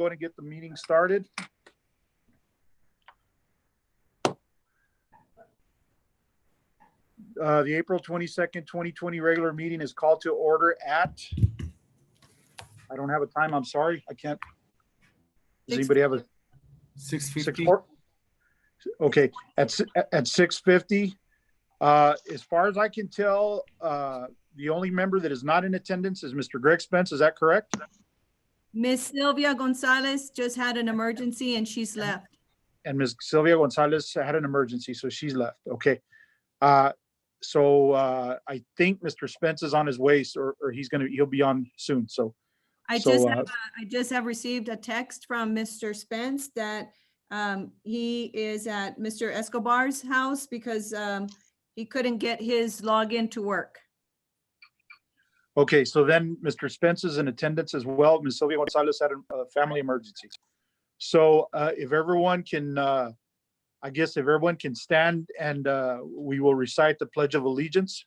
ahead and get the meeting started. The April 22nd, 2020 regular meeting is called to order at, I don't have a time, I'm sorry, I can't. Does anybody have a 6:50? Okay, at 6:50. As far as I can tell, the only member that is not in attendance is Mr. Greg Spence. Is that correct? Miss Sylvia Gonzalez just had an emergency and she's left. And Ms. Sylvia Gonzalez had an emergency, so she's left. Okay. So I think Mr. Spence is on his way, or he'll be on soon. So I just have received a text from Mr. Spence that he is at Mr. Escobar's house because he couldn't get his login to work. okay, so then Mr. Spence is in attendance as well. Ms. Sylvia Gonzalez had a family emergency. So if everyone can, I guess if everyone can stand and we will recite the Pledge of Allegiance.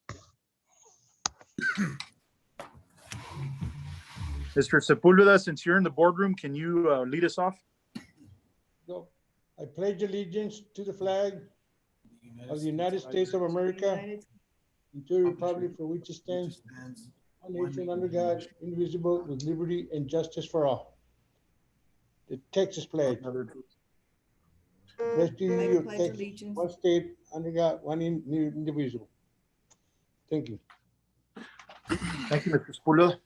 Mr. Sepulveda, since you're in the boardroom, can you lead us off? Go. I pledge allegiance to the flag of the United States of America and to the republic for which it stands, one nation under God, indivisible, with liberty and justice for all. The Texas pledge. Pledge to you of Texas, one state under God, one indivisible. Thank you. Thank you, Mr. Sepulveda.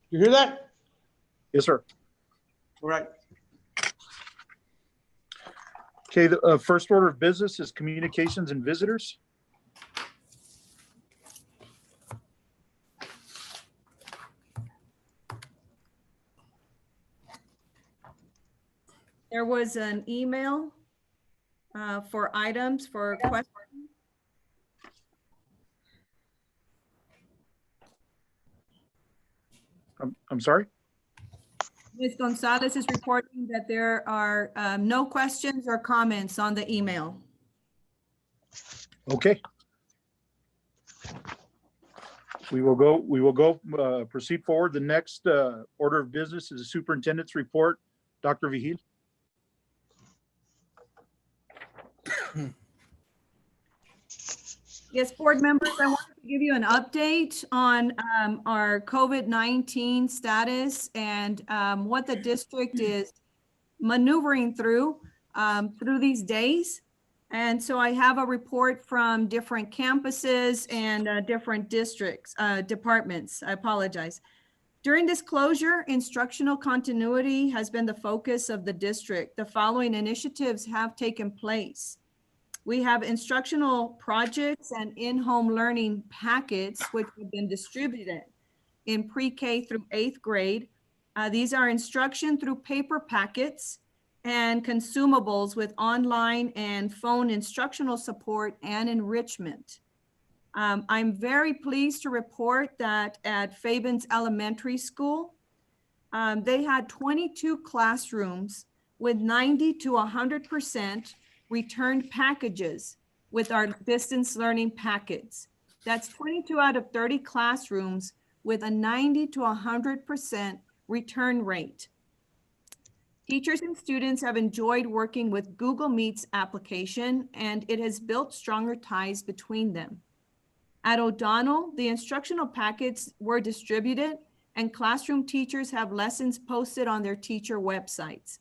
You hear that? Yes, sir. All right. Okay, the first order of business is communications and visitors. There was an email for items for questions. I'm sorry? Ms. Gonzalez is reporting that there are no questions or comments on the email. Okay. We will go, proceed forward. The next order of business is the Superintendent's Report. Dr. Vigil. Yes, board members, I wanted to give you an update on our COVID-19 status and what the district is maneuvering through these days. And so I have a report from different campuses and different districts, departments. I apologize. During this closure, instructional continuity has been the focus of the district. The following initiatives have taken place. We have instructional projects and in-home learning packets, which have been distributed in pre-K through 8th grade. These are instruction through paper packets and consumables with online and phone instructional support and enrichment. I'm very pleased to report that at Fabens Elementary School, they had 22 classrooms with 90 to 100% returned packages with our distance learning packets. That's 22 out of 30 classrooms with a 90 to 100% return rate. Teachers and students have enjoyed working with Google Meet's application, and it has built stronger ties between them. At O'Donnell, the instructional packets were distributed and classroom teachers have lessons posted on their teacher websites.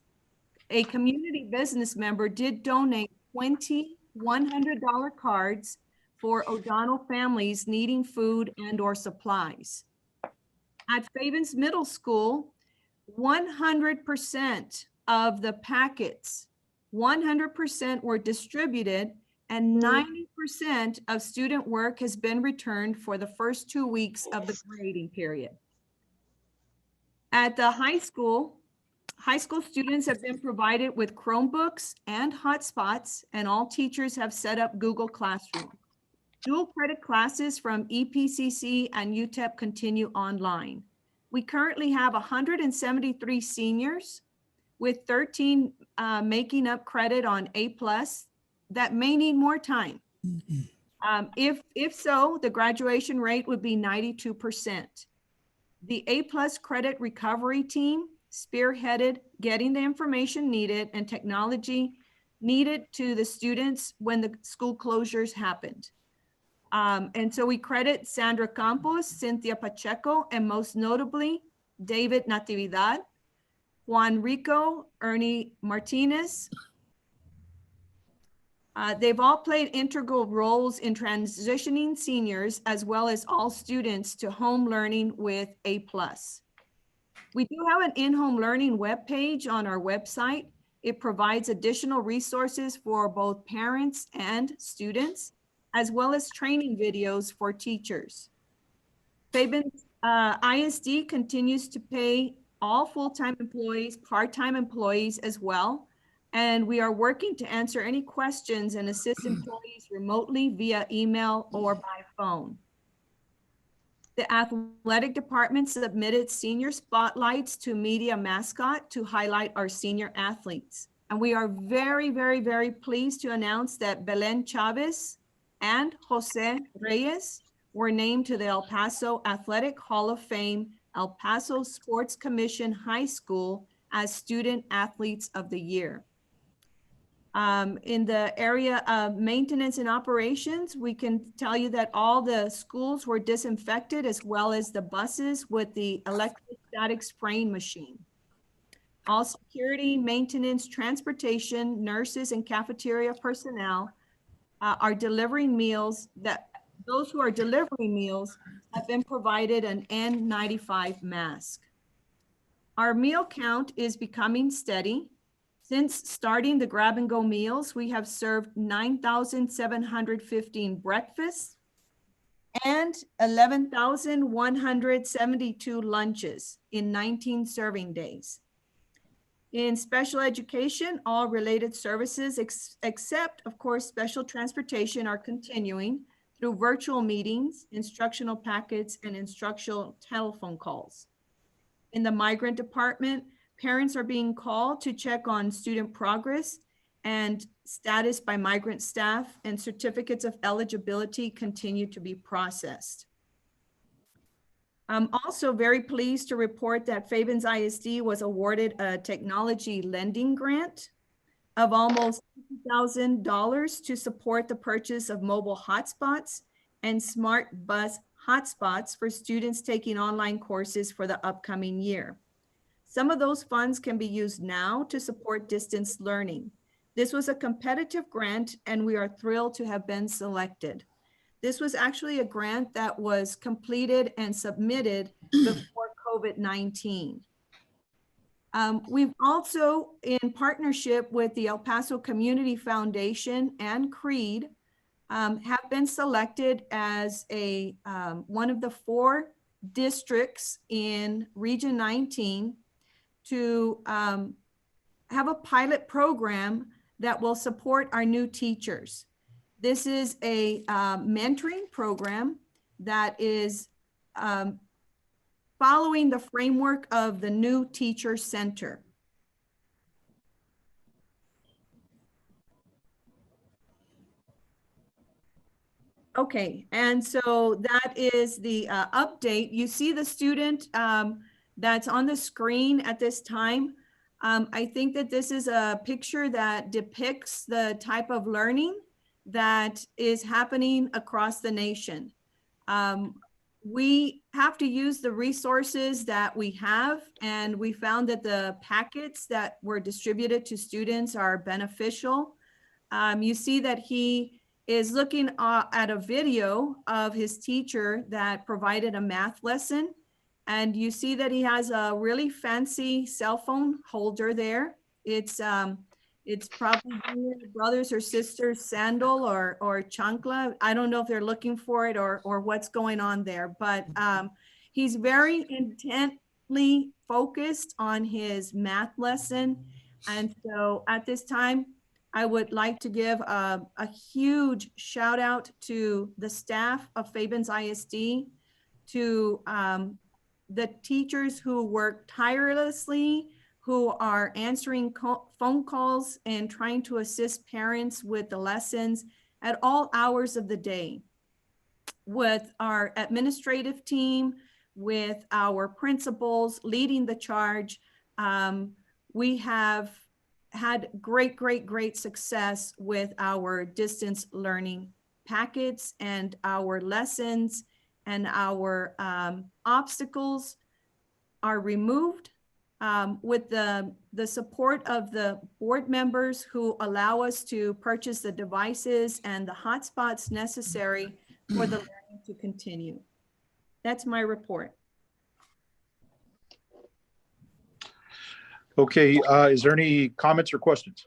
A community business member did donate 20 $100 cards for O'Donnell families needing food and/or supplies. At Fabens Middle School, 100% of the packets, 100% were distributed, and 90% of student work has been returned for the first 2 weeks of the grading period. At the high school students have been provided with Chromebooks and Hotspots, and all teachers have set up Google Classroom. Dual credit classes from EPCC and UTEP continue online. We currently have 173 seniors with 13 making up credit on A+ that may need more time. If so, the graduation rate would be 92%. The A+ credit recovery team spearheaded getting the information needed and technology needed to the students when the school closures happened. And so we credit Sandra Campos, Cynthia Pacheco, and most notably, David Natividad, Juan Rico, Ernie Martinez. They've all played integral roles in transitioning seniors as well as all students to home learning with A+. We do have an in-home learning webpage on our website. It provides additional resources for both parents and students, as well as training videos for teachers. Fabens ISD continues to pay all full-time employees, part-time employees as well. And we are working to answer any questions and assist employees remotely via email or by phone. The athletic department submitted senior spotlights to Media Mascot to highlight our senior athletes. And we are very, very, very pleased to announce that Belen Chavez and Jose Reyes were named to the El Paso Athletic Hall of Fame, El Paso Sports Commission High School as Student Athletes of the Year. In the area of maintenance and operations, we can tell you that all the schools were disinfected as well as the buses with the electrostatic spraying machine. All security, maintenance, transportation, nurses, and cafeteria personnel are delivering meals. That those who are delivering meals have been provided an N95 mask. Our meal count is becoming steady. Since starting the grab and go meals, we have served 9,715 breakfasts and 11,172 lunches in 19 serving days. In special education, all related services except, of course, special transportation are continuing through virtual meetings, instructional packets, and instructional telephone calls. In the migrant department, parents are being called to check on student progress and status by migrant staff, and certificates of eligibility continue to be processed. I'm also very pleased to report that Fabens ISD was awarded a technology lending grant of almost $50,000 to support the purchase of mobile hotspots and smart bus hotspots for students taking online courses for the upcoming year. Some of those funds can be used now to support distance learning. This was a competitive grant, and we are thrilled to have been selected. This was actually a grant that was completed and submitted before COVID-19. We've also, in partnership with the El Paso Community Foundation and CREED, have been selected as one of the 4 districts in Region 19 to have a pilot program that will support our new teachers. This is a mentoring program that is following the framework of the new teacher center. Okay, and so that is the update. You see the student that's on the screen at this time. I think that this is a picture that depicts the type of learning that is happening across the nation. We have to use the resources that we have, and we found that the packets that were distributed to students are beneficial. You see that he is looking at a video of his teacher that provided a math lesson. And you see that he has a really fancy cell phone holder there. It's probably your brother's or sister's sandal or chancla. I don't know if they're looking for it or what's going on there, but he's very intently focused on his math lesson. And so at this time, I would like to give a huge shout out to the staff of Fabens ISD, to the teachers who work tirelessly, who are answering phone calls and trying to assist parents with the lessons at all hours of the day, with our administrative team, with our principals leading the charge, We have had great success with our distance learning packets and our lessons, and our obstacles are removed with the support of the board members who allow us to purchase the devices and the hotspots necessary for the learning to continue. That's my report. Okay, is there any comments or questions?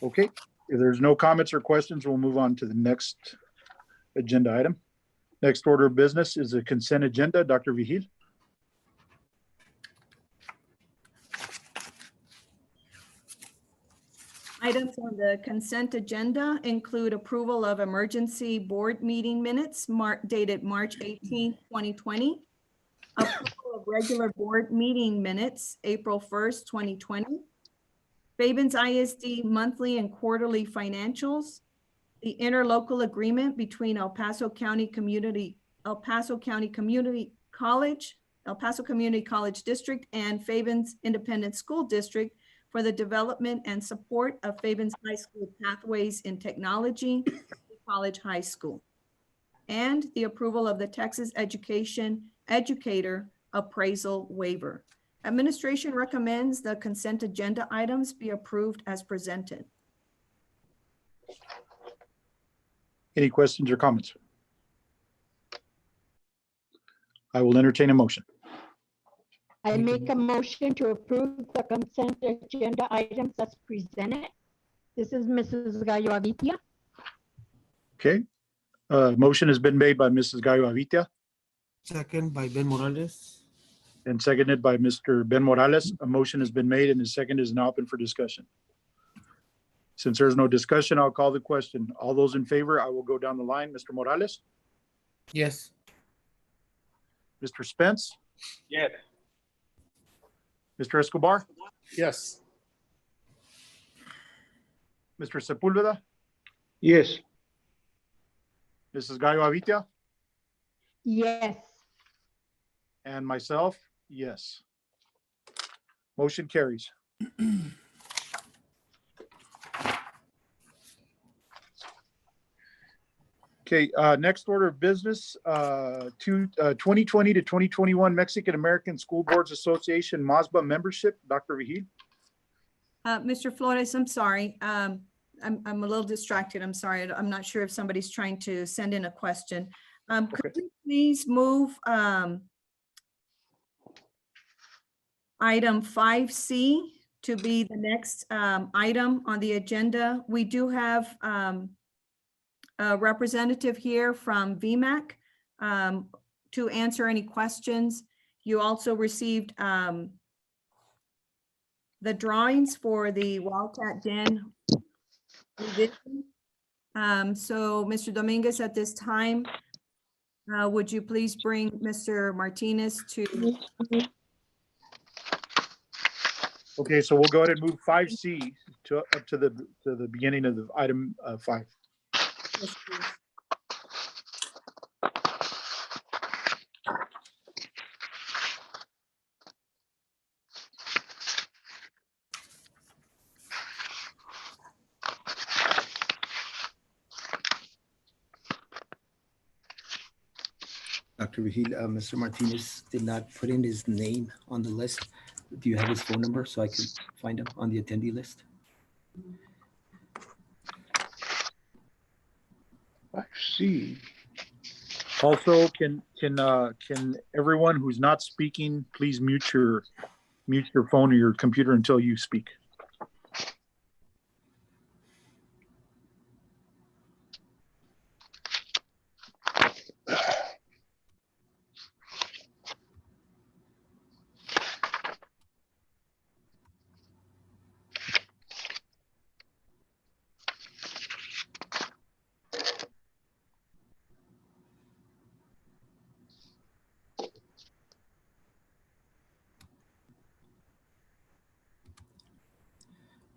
Okay, if there's no comments or questions, we'll move on to the next agenda item. Next order of business is a consent agenda. Dr. Vigil. Items on the consent agenda include approval of emergency board meeting minutes dated March 18, 2020. Approval of regular board meeting minutes, April 1st, 2020. Fabens ISD monthly and quarterly financials. The interlocal agreement between El Paso County Community College District and Fabens Independent School District for the development and support of Fabens High School Pathways in Technology College High School. And the approval of the Texas Educator Appraisal Waiver. Administration recommends the consent agenda items be approved as presented. Any questions or comments? I will entertain a motion. I make a motion to approve the consent agenda items as presented. This is Mrs. Gallo Avitia. Okay, motion has been made by Mrs. Gallo Avitia Second by Ben Morales. and seconded by Mr. Ben Morales. A motion has been made and the second is now open for discussion. Since there's no discussion, I'll call the question. All those in favor, I will go down the line. Mr. Morales, Yes. Mr. Spence, Yes. Mr. Escobar, Yes. Mr. Sepulveda, Yes. Mrs. Gallo Avitia, Yes. and myself, yes. Motion carries. Okay, next order of business, 2020 to 2021 Mexican American School Boards Association MASBA membership. Dr. Vigil. Mr. Flores, I'm sorry. I'm a little distracted. I'm sorry. I'm not sure if somebody's trying to send in a question. Could we please move item 5C to be the next item on the agenda? We do have a representative here from VMAC to answer any questions. You also received the drawings for the Wildcat Den revision. So Mr. Dominguez, at this time, would you please bring Mr. Martinez to? Okay, so we'll go ahead and move 5C to up to the beginning of the item 5. Yes, please. Dr. Vigil, Mr. Martinez did not put in his name on the list. Do you have his phone number so I can find him on the attendee list? 5C. Also, can everyone who's not speaking, please mute your phone or your computer until you speak.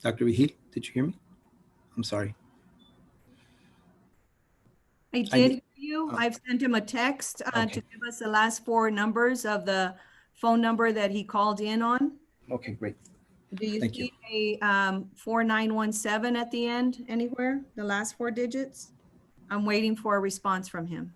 Dr. Vigil, did you hear me? I'm sorry. I did hear you. I've sent him a text to Okay. give us the last four numbers of the phone number that he called in on. Okay, great. Do you Thank you. see a 4917 at the end anywhere, the last four digits? I'm waiting for a response from him.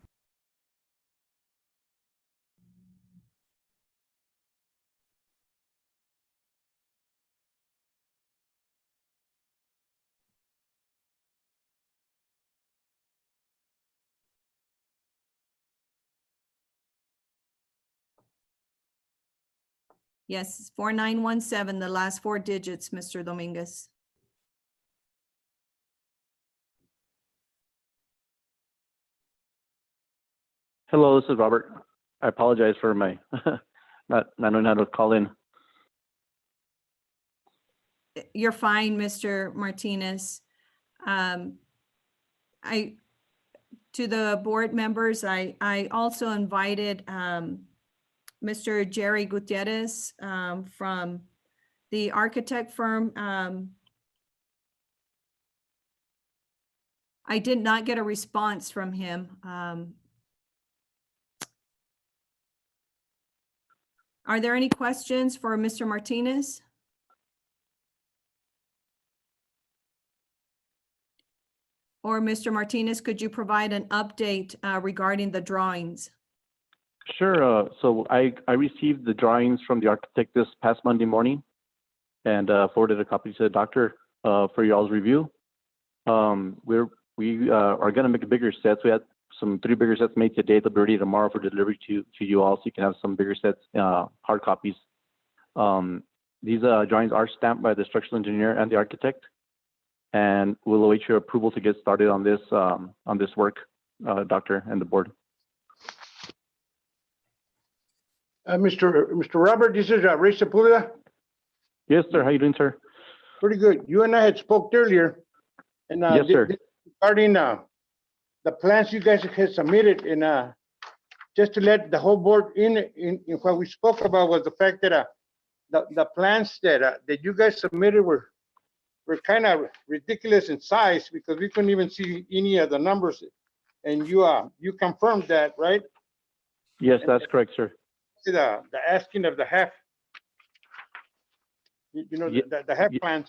Yes, it's 4917, the last four digits, Mr. Dominguez. Hello, this is Robert. I apologize for my not knowing how to call in. You're fine, Mr. Martinez. To the board members, I also invited Mr. Jerry Gutierrez from the architect firm. I did not get a response from him. Are there any questions for Mr. Martinez? Or Mr. Martinez, could you provide an update regarding the drawings? Sure. So I received the drawings from the architect this past Monday morning and forwarded a copy to the doctor for y'all's review. We are going to make a bigger sets. We had some 3 bigger sets made today. They'll be ready tomorrow for delivery to you all, so you can have some bigger sets, hard copies. These drawings are stamped by the structural engineer and the architect, and we'll await your approval to get started on this work, doctor and the board. Mr. Robert, this is Ray Sepulveda. Yes, sir. How you doing, sir? Pretty good. You and I had spoke earlier. And Yes, sir. regarding the plans you guys had submitted, and just to let the whole board in what we spoke about was the fact that the plans that you guys submitted were kind of ridiculous in size because we couldn't even see any of the numbers. And you confirmed that, right? Yes, that's correct, sir. The asking of the half, Ye- the half ye- plans,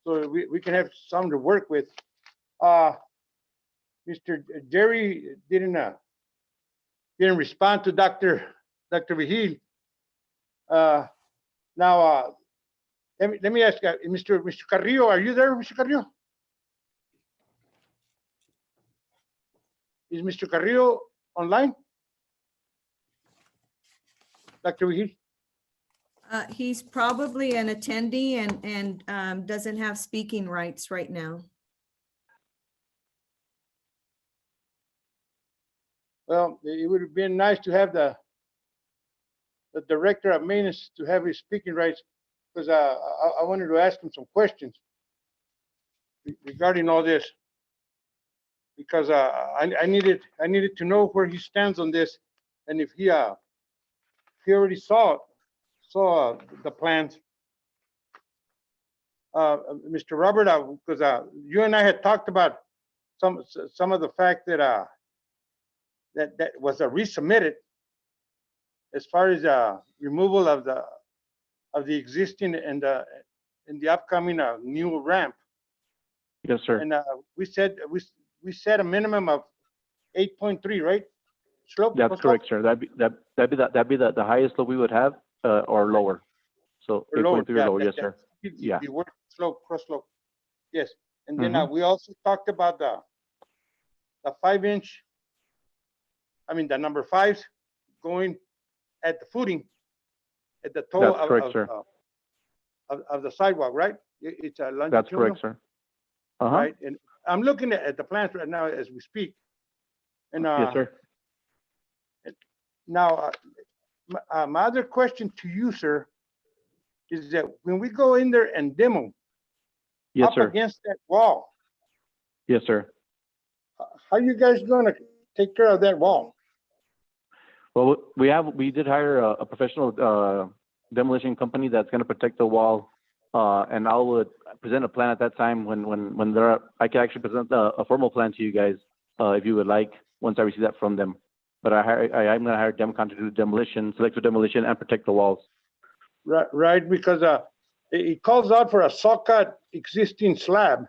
so we can have something to work with. Mr. Jerry didn't respond to Dr. Vigil. Now, let me ask Mr. Carrillo, are you there, Mr. Carrillo? Is Mr. Carrillo online? Dr. Vigil? He's probably an attendee and doesn't have speaking rights right now. Well, it would have been nice to have the director of maintenance to have his speaking rights, because I wanted to ask him some questions regarding all this, because I needed to know where he stands on this, and if he already saw the plans. Mr. Robert, because you and I had talked about some of the fact that that was resubmitted as far as removal of the existing and the upcoming new ramp. Yes, sir. And we said we set a minimum of 8.3, right? Slope. That's correct, sir. That'd be the highest slope we would have, or lower. So 8.3 or lower, yes, sir. Yeah. The word slope, cross slope. Yes. And then Mhm. we also talked about the 5-inch. I mean, the number 5s going at the footing, at the toe That's correct, sir. of the sidewalk, right? It's a longitudinal. That's correct, sir. Uh-huh. Right. And I'm looking at the plans right now as we speak. And Yes, sir. now, my other question to you, sir, is that when we go in there and demo Yes, up sir. against that wall, Yes, sir. how you guys gonna take care of that wall? Well, we did hire a professional demolition company that's going to protect the wall, and I would present a plan at that time when I can actually present a formal plan to you guys if you would like. once I receive that from them. But I'm gonna hire dem con to do demolition, selective demolition, and protect the walls. Right, because it calls out for a saw cut existing slab.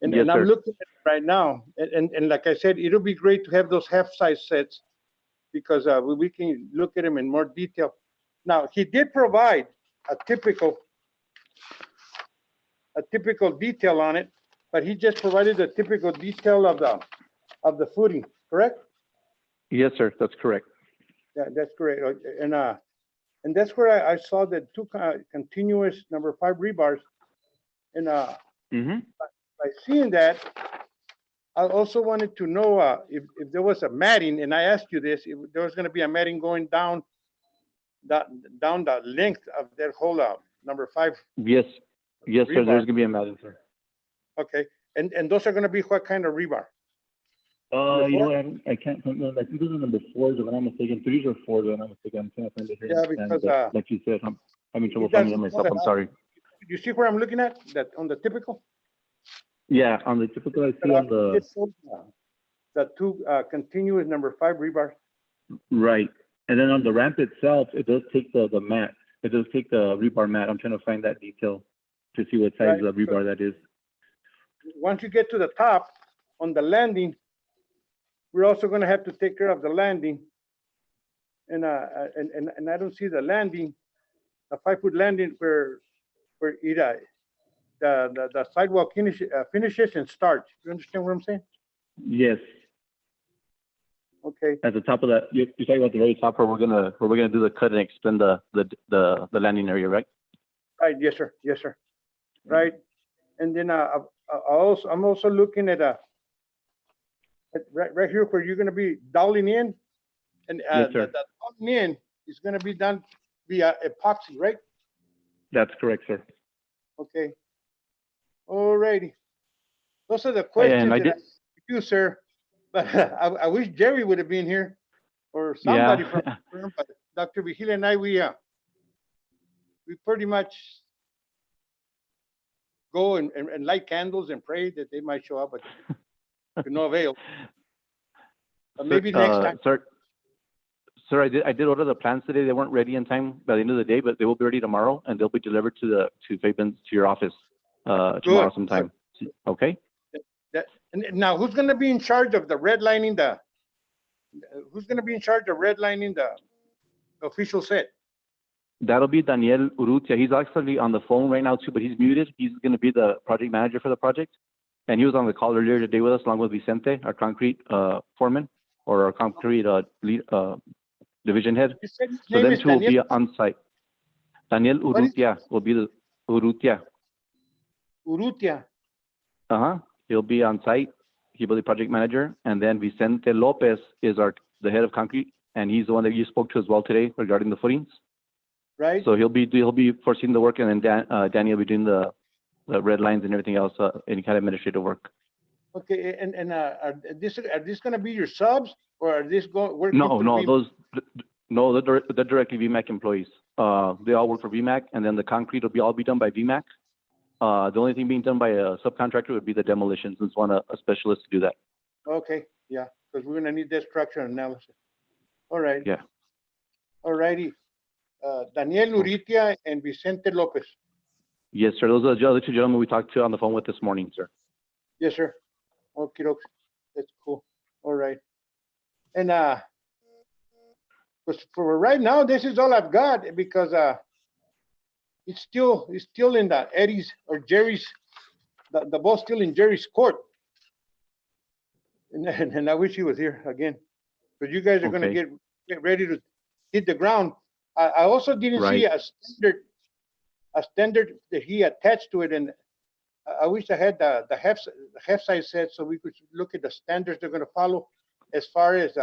And, Yes, and I'm sir. looking at it right now. And like I said, it'll be great to have those half-size sets because we can look at them in more detail. Now, he did provide a typical detail on it, but he just provided a typical detail of the footing, correct? Yes, sir, that's correct. Yeah, that's correct. And that's where I saw the two continuous number 5 rebars. And Mm-hmm. by seeing that, I also wanted to know if there was a matting, and I asked you this, if there was going to be a matting going down the length of that whole number 5. Yes, yes, sir. Rebar. There's gonna be a matting, sir. Okay, and those are going to be what kind of rebar? You know what? I can't remember. I think those are number 4s, if I'm not mistaken. 3s or 4s, if I'm not mistaken. I'm trying to find it here. Yeah, because And, like you said, I'm having trouble it finding it doesn't myself. I'm sorry. You see where I'm looking at? That on the typical? Yeah, on the typical, I see on the The two continuous number 5 rebars. right, and then on the ramp itself, it does take the mat. It does take the rebar mat. I'm trying to find that detail to see what size Right. of rebar that is. Once you get to the top on the landing, we're also going to have to take care of the landing. And I don't see the landing, a 5-foot landing where it the sidewalk finishes and starts. You understand what I'm saying? Yes, Okay. at the top of that, you're talking about the very top where we're gonna do the cut and extend the landing area, right? Right. Yes, sir. Yes, sir. Right. And then I'm also looking at right here where you're going to be doweling in, and Yes, sir. the doweling in is going to be done via epoxy, right? That's correct, sir. Okay. All righty. Those are the questions I that I did- have for you, sir. But I wish Jerry would have been here or somebody from the firm. But Dr. Vigila and I, we pretty much go and light candles and pray that they might show up, but to no avail. But maybe next time. Sir, I did order the plans today. They weren't ready in time by the end of the day, but they will be ready tomorrow, and they'll be delivered to Fabens, to your office tomorrow sometime. Okay. And now, who's going to be in charge of the redlining? Who's going to be in charge of redlining the official set? That'll be Daniel Urrutia. He's actually on the phone right now too, but he's muted. He's going to be the project manager for the project, and he was on the call earlier today with us, along with Vicente, our concrete foreman, or our concrete division head. You said his So name them is two will be Daniel on site. Daniel Urrutia will be the Urrutia. Urrutia. He'll be on site. He'll be the project manager, and then Vicente Lopez is the head of concrete, and he's the one that you spoke to as well today regarding the footings. Right. So he'll be foreseeing the work, and then Danny will be doing the red lines and everything else, any kind of administrative work. Okay. And are this going to be your subs, or are this working? No, they're directly VMAC employees. They all work for VMAC, and then the concrete will all be done by VMAC. The only thing being done by a subcontractor would be the demolition, since we want a specialist to do that. Okay. Yeah, because we're going to need that structure analysis. All right. Yeah. All righty. Daniel Urrutia and Vicente Lopez. Yes, sir. Those are the other two gentlemen we talked to on the phone with this morning, sir. Yes, sir. Okay, that's cool. All right. And for right now, this is all I've got, because it's still in the Eddie's or Jerry's, the ball's still in Jerry's court. And I wish he was here again, because you guys are going to get ready to hit the ground. I also didn't see a standard that he attached to it, and I wish I had the half size set so we could look at the standards they're going to follow as far as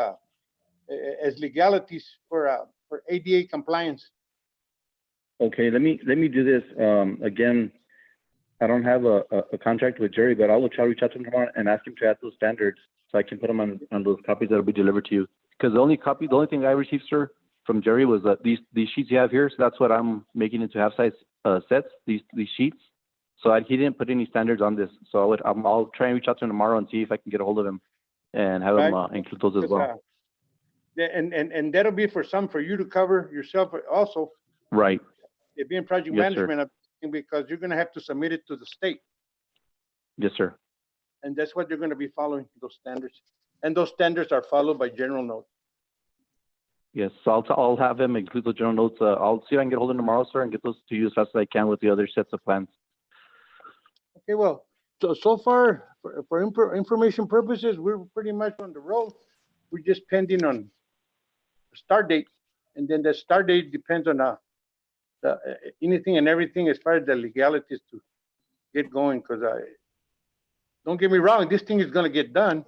legalities for ADA compliance. Okay, let me do this. Again, I don't have a contract with Jerry, but I will try to reach out to him tomorrow and ask him to add those standards so I can put them on those copies that will be delivered to you. Because the only thing I received, sir, from Jerry was these sheets you have here. So that's what I'm making into half size sets. These sheets. So he didn't put any standards on this. So I'll try and reach out to him tomorrow and see if I can get a hold of him and have them Right. include those as Because, well. and that'll be for you to cover yourself also, Right. it being project Yes, sir. management, because you're gonna have to submit it to the state. Yes, sir. And that's what you're gonna be following, those standards. And those standards are followed by general notes. Yes. So I'll have him include the general notes. I'll see if I can get hold of them tomorrow, sir, and get those to you as fast as I can with the other sets of plans. Okay, well, so far, for information purposes, we're pretty much on the road. We're just pending on the start date. And then the start date depends on anything and everything as far as the legalities to get going. Because don't get me wrong, this thing is gonna get done.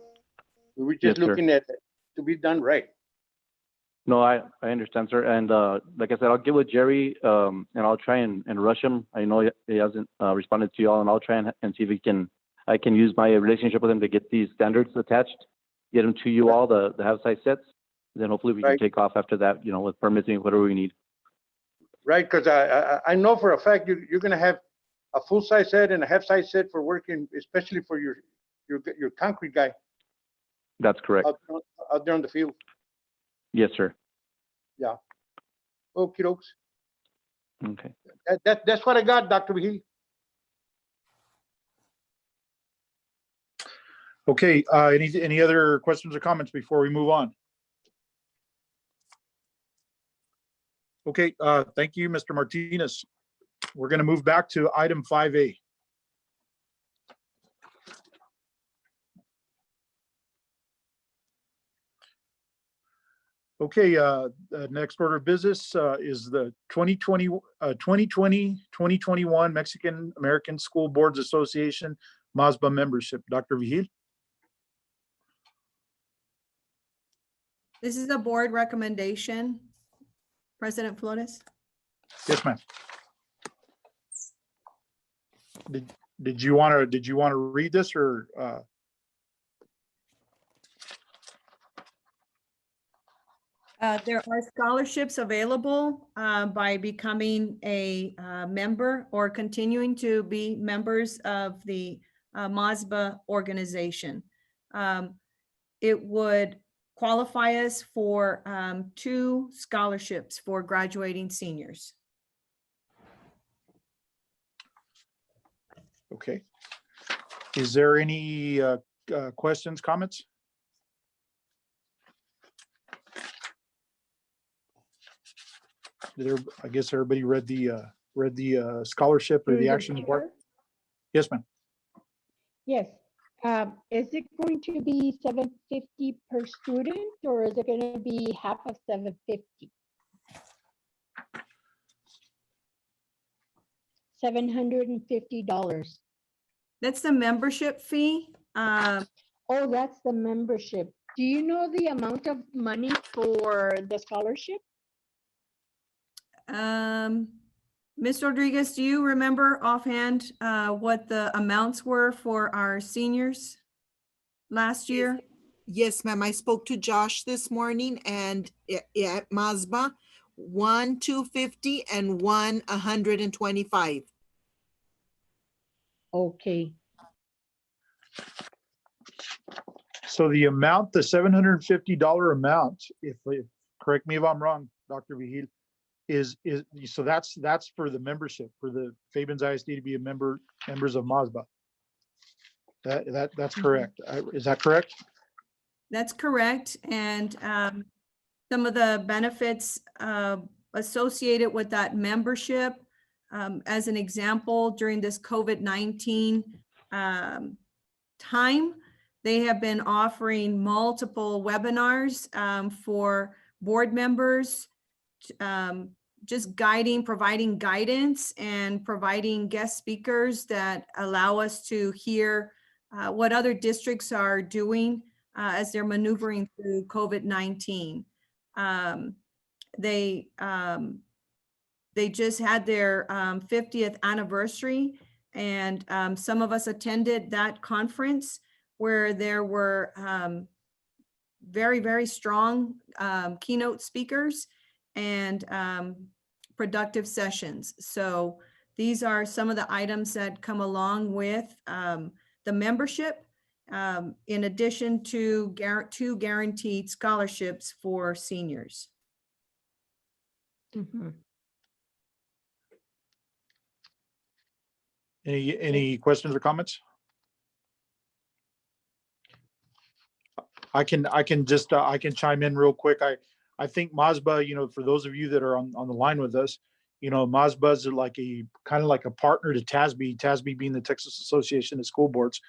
We're just Yes, sir. looking at it to be done right. No, I understand, sir. And like I said, I'll get with Jerry, and I'll try and rush him. I know he hasn't responded to you all, and I'll try and see if I can use my relationship with him to get these standards attached, get them to you all, the have size sets. Then hopefully we can Right. take off after that, with permitting, whatever we need. Right, because I know for a fact you're gonna have a full-size set and a half-size set for working, especially for your concrete guy That's correct. out there on the field. Yes, sir. Okey dokes. Okay. That's what I got, Dr. Vigil. Okay, any other questions or comments before we move on? Okay, thank you, Mr. Martinez. We're gonna move back to item 5A. Okay, the next order of business is the 2020-2021 Mexican American School Boards Association MASBA membership. Dr. Vigil? This is a board recommendation. President Flores? Yes, ma'am. Did you want to read this or? There are scholarships available by becoming a member or continuing to be members of the MASBA organization. It would qualify us for 2 scholarships for graduating seniors. Okay. Is there any questions, comments? I guess everybody read the scholarship or the action report? Yes, ma'am. Yes. Is it going to be $750 per student, or is it going to be half of $750? $750. That's the membership fee. Oh, that's the membership. Do you know the amount of money for the scholarship? Ms. Rodriguez, do you remember offhand what the amounts were for our seniors last year? Yes, ma'am. I spoke to Josh this morning, and at MASBA, 1 $250 and 1 $125. Okay. So the amount, the $750 amount, if correct me if I'm wrong, Dr. Vigil, is so that's for the membership for the Fabens ISD to be members of MASBA. That's correct. Is that correct? That's correct. And some of the benefits associated with that membership, as an example, during this COVID-19 time, they have been offering multiple webinars for board members, just providing guidance and providing guest speakers that allow us to hear what other districts are doing as they're maneuvering through COVID-19. They just had their 50th anniversary, and some of us attended that conference where there were very, very strong keynote speakers and productive sessions. So these are some of the items that come along with the membership. in addition to two guaranteed scholarships for seniors. Mhm. Any questions or comments? I can just, I can chime in real quick. I think MASBA, for those of you that are on the line with us, MASBA is like kind of like a partner to TASB being the Texas Association of School Boards.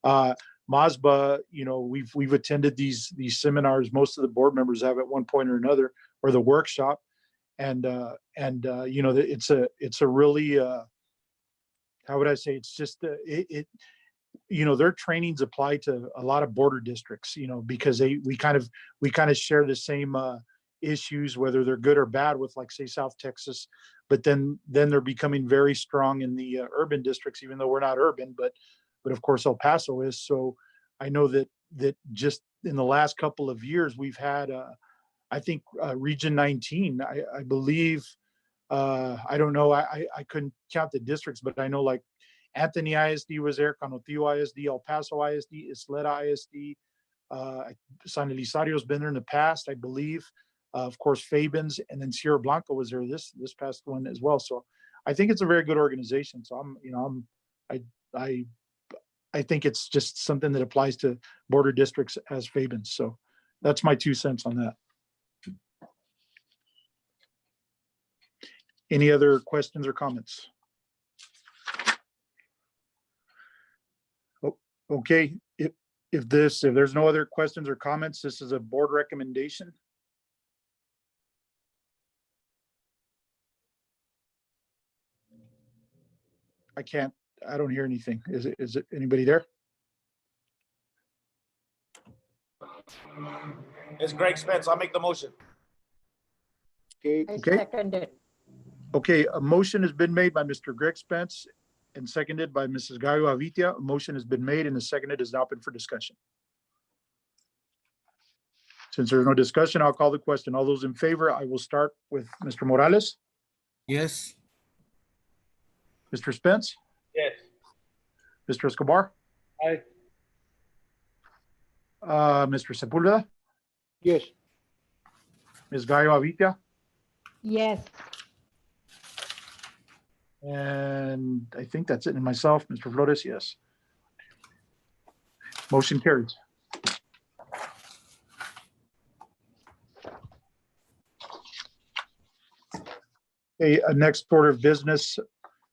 MASBA, we've attended these seminars. Most of the board members have at one point or another, or the workshop. And it's a really, how would I say? It's just, their trainings apply to a lot of border districts, because we kind of share the same issues, whether they're good or bad with, like, say, South Texas, but then they're becoming very strong in the urban districts, even though we're not urban, but of course El Paso is. So I know that just in the last couple of years, we've had, I think, Region 19, I believe, I don't know, I couldn't count the districts, but I know, like, Anthony ISD was there, Canutillo ISD, El Paso ISD, Isleta ISD, San Elisadio's been there in the past, I believe. Of course, Fabens, and then Sierra Blanca was there this past one as well. So I think it's a very good organization. So I think it's just something that applies to border districts as Fabens. So that's my 2 cents on that. Any other questions or comments? Okay, if there's no other questions or comments, this is a board recommendation. I don't hear anything. Is it anybody there? It's Greg Spence. I'll make the motion. I Okay. second it. Okay, a motion has been made by Mr. Greg Spence and seconded by Mrs. Gallo Avitia. A motion has been made and is seconded, is now open for discussion. Since there's no discussion, I'll call the question. All those in favor, I will start with Mr. Morales, Yes. Mr. Spence, Yes. Mr. Escobar, Aye. Mr. Sepulveda, Yes. Ms. Gallo Avitia, Yes. and I think that's it. And myself, Mr. Flores, yes. Motion carries. Okay, next order of business,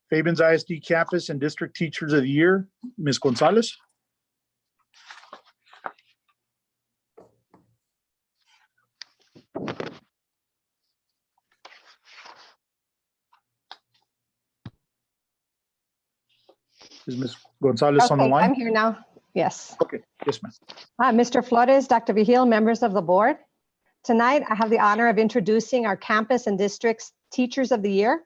Fabens ISD Campus and District Teachers of the Year, Ms. Gonzalez. Is Ms. Gonzalez on the Okay, line? I'm here now. Yes. Okay, yes, ma'am. Mr. Flores, Dr. Vigil, members of the board. Tonight, I have the honor of introducing our campus and district's Teachers of the Year.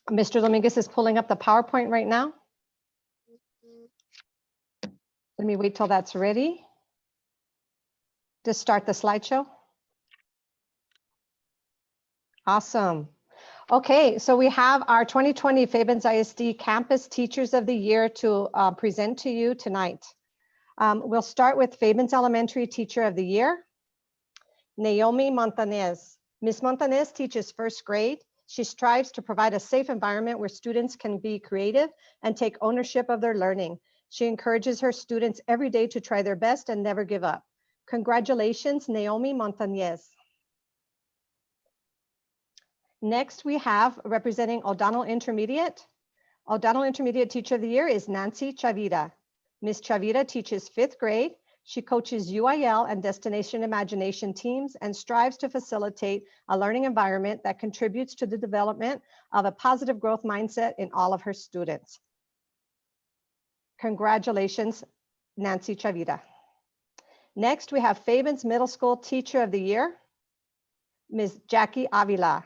Mr. Dominguez is pulling up the PowerPoint right now. Let me wait till that's ready. Just start the slideshow. Awesome. Okay, so we have our 2020 Fabens ISD Campus Teachers of the Year to present to you tonight. We'll start with Fabens Elementary Teacher of the Year, Naomi Montanez. Ms. Montanez teaches first grade. She strives to provide a safe environment where students can be creative and take ownership of their learning. She encourages her students every day to try their best and never give up. Congratulations, Naomi Montanez. Next, we have representing O'Donnell Intermediate. O'Donnell Intermediate Teacher of the Year is Nancy Chavira. Ms. Chavira teaches 5th grade. She coaches UIL and Destination Imagination teams and strives to facilitate a learning environment that contributes to the development of a positive growth mindset in all of her students. Congratulations, Nancy Chavira. Next, we have Fabens Middle School Teacher of the Year, Ms. Jackie Avila.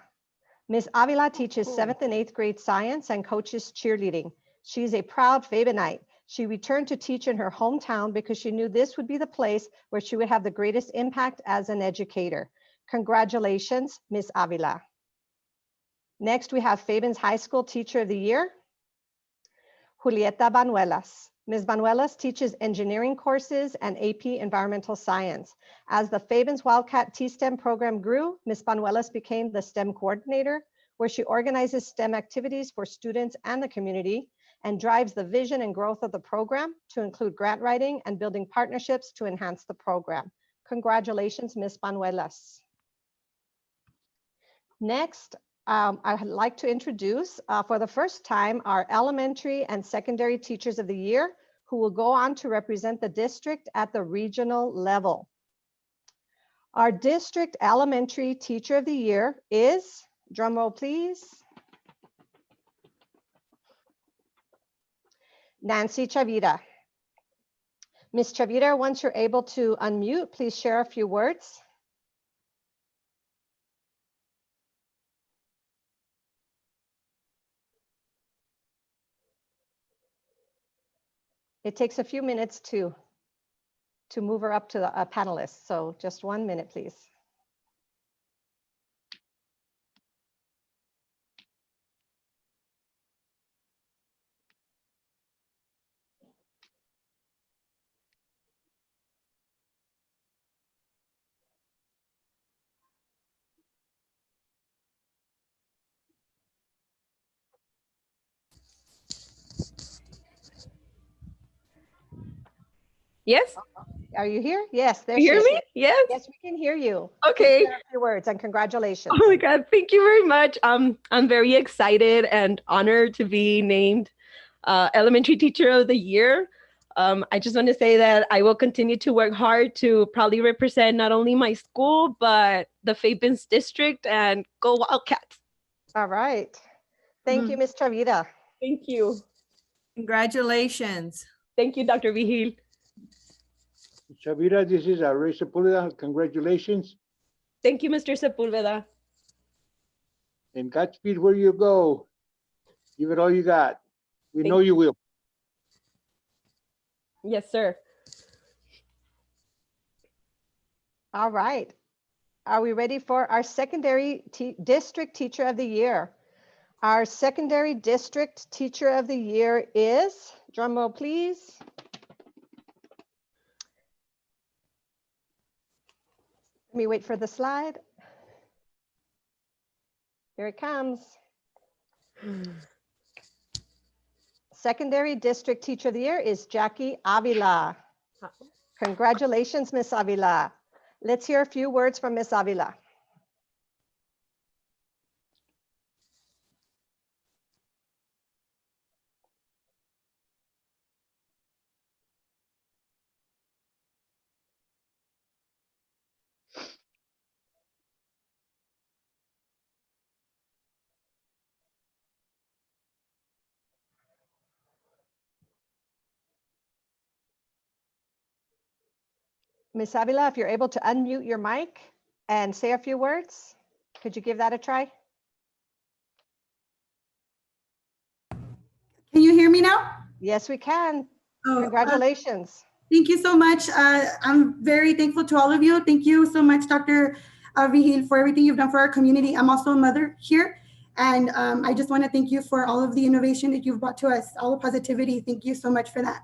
Ms. Avila teaches 7th and 8th grade science and coaches cheerleading. She's a proud Fabenite. She returned to teach in her hometown because she knew this would be the place where she would have the greatest impact as an educator. Congratulations, Ms. Avila. Next, we have Fabens High School Teacher of the Year, Julieta Banuelas. Ms. Banuelos teaches engineering courses and AP Environmental Science. As the Fabens Wildcat T-STEM program grew, Ms. Banuelos became the STEM coordinator, where she organizes STEM activities for students and the community and drives the vision and growth of the program to include grant writing and building partnerships to enhance the program. Congratulations, Ms. Banuelos. Next, I'd like to introduce for the first time our elementary and secondary teachers of the year who will go on to represent the district at the regional level. Our district elementary teacher of the year is, drum roll please, Nancy Chavira. Ms. Chavira, once you're able to unmute, please share a few words. It takes a few minutes to move her up to the panelists. So just 1 minute, please. Yes, Are you here? Yes, there you she hear is. me? Yes. Yes, we can hear you. Okay. Share a few words and congratulations. Oh my God, thank you very much. I'm very excited and honored to be named Elementary Teacher of the Year. I just want to say that I will continue to work hard to proudly represent not only my school, but the Fabens district, and go Wildcats. All right. Thank you, Ms. Chavira. Thank you. Congratulations. Thank you, Dr. Vigil. Chavira, this is Ray Sepulveda. Congratulations. Thank you, Mr. Sepulveda. And Godspeed where you go. Give it all you got. We know Thank you will. Yes, sir. All right. Are we ready for our secondary district teacher of the year? Our secondary district teacher of the year is, drum roll please, let me wait for the slide. Here it comes. Secondary district teacher of the year is Jackie Avila. Congratulations, Miss Avila. Let's hear a few words from Miss Avila. Miss Avila, if you're able to unmute your mic and say a few words, could you give that a try? Can you hear me now? Yes, we can. Oh, Congratulations. thank you so much. I'm very thankful to all of you. Thank you so much, Dr. Vigil, for everything you've done for our community. I'm also a mother here, and I just want to thank you for all of the innovation that you've brought to us, all the positivity. Thank you so much for that.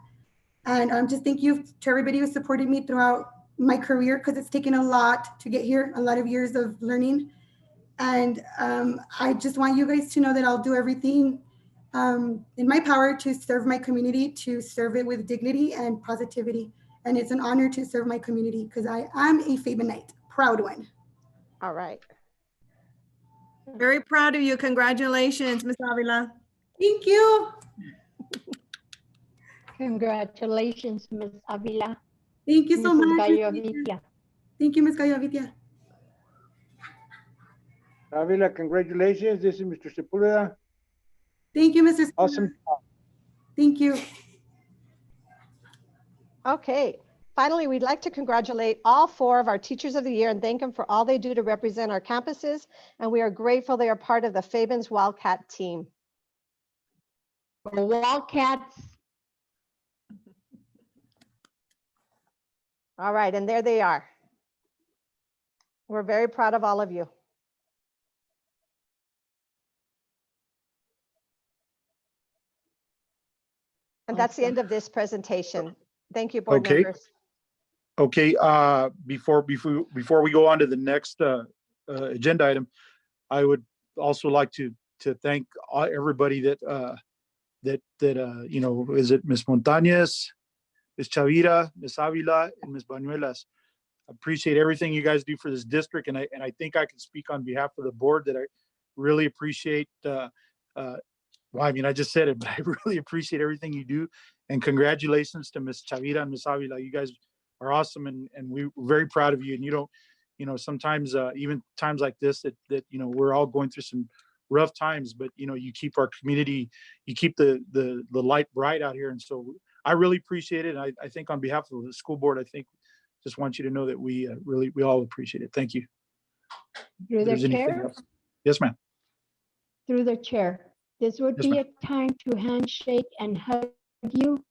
And just thank you to everybody who supported me throughout my career, because it's taken a lot to get here, a lot of years of learning. And I just want you guys to know that I'll do everything in my power to serve my community, to serve it with dignity and positivity. And it's an honor to serve my community because I am a Fabenite, proud one. All right. Very proud of you. Congratulations, Ms. Avila. Thank you. Congratulations, Ms. Avila. Thank you so Mrs. much. Gallo Avitia. Thank you, Ms. Gallo Avitia. Avila, congratulations. This is Mr. Sepulveda. Thank you, Mr. Awesome. Thank you. Okay. Finally, we'd like to congratulate all 4 of our teachers of the year and thank them for all they do to represent our campuses. And we are grateful they are part of the Fabens Wildcat team. The Wildcats. All right, and there they are. We're very proud of all of you. And that's the end of this presentation. Thank you, board Okay. members. Okay, before we go on to the next agenda item, I would also like to thank everybody that you know, is it Ms. Montañez, Ms. Chavira, Ms. Avila, and Ms. Banuelas. I appreciate everything you guys do for this district, and I think I can speak on behalf of the board that I really appreciate. Well, I mean, I just said it, but I really appreciate everything you do, and congratulations to Ms. Chavira and Ms. Avila. You guys are awesome, and we're very proud of you. And you don't, you know, sometimes even times like this that you know, we're all going through some rough times, but you know, you keep our community, you keep the light bright out here, and so I really appreciate it. And I think on behalf of the school board, I think just want you to know that we all appreciate it. Thank you. Through If the there's anything chair, else. Yes, ma'am. through the chair. This would Yes, be ma'am. a time to handshake and hug you,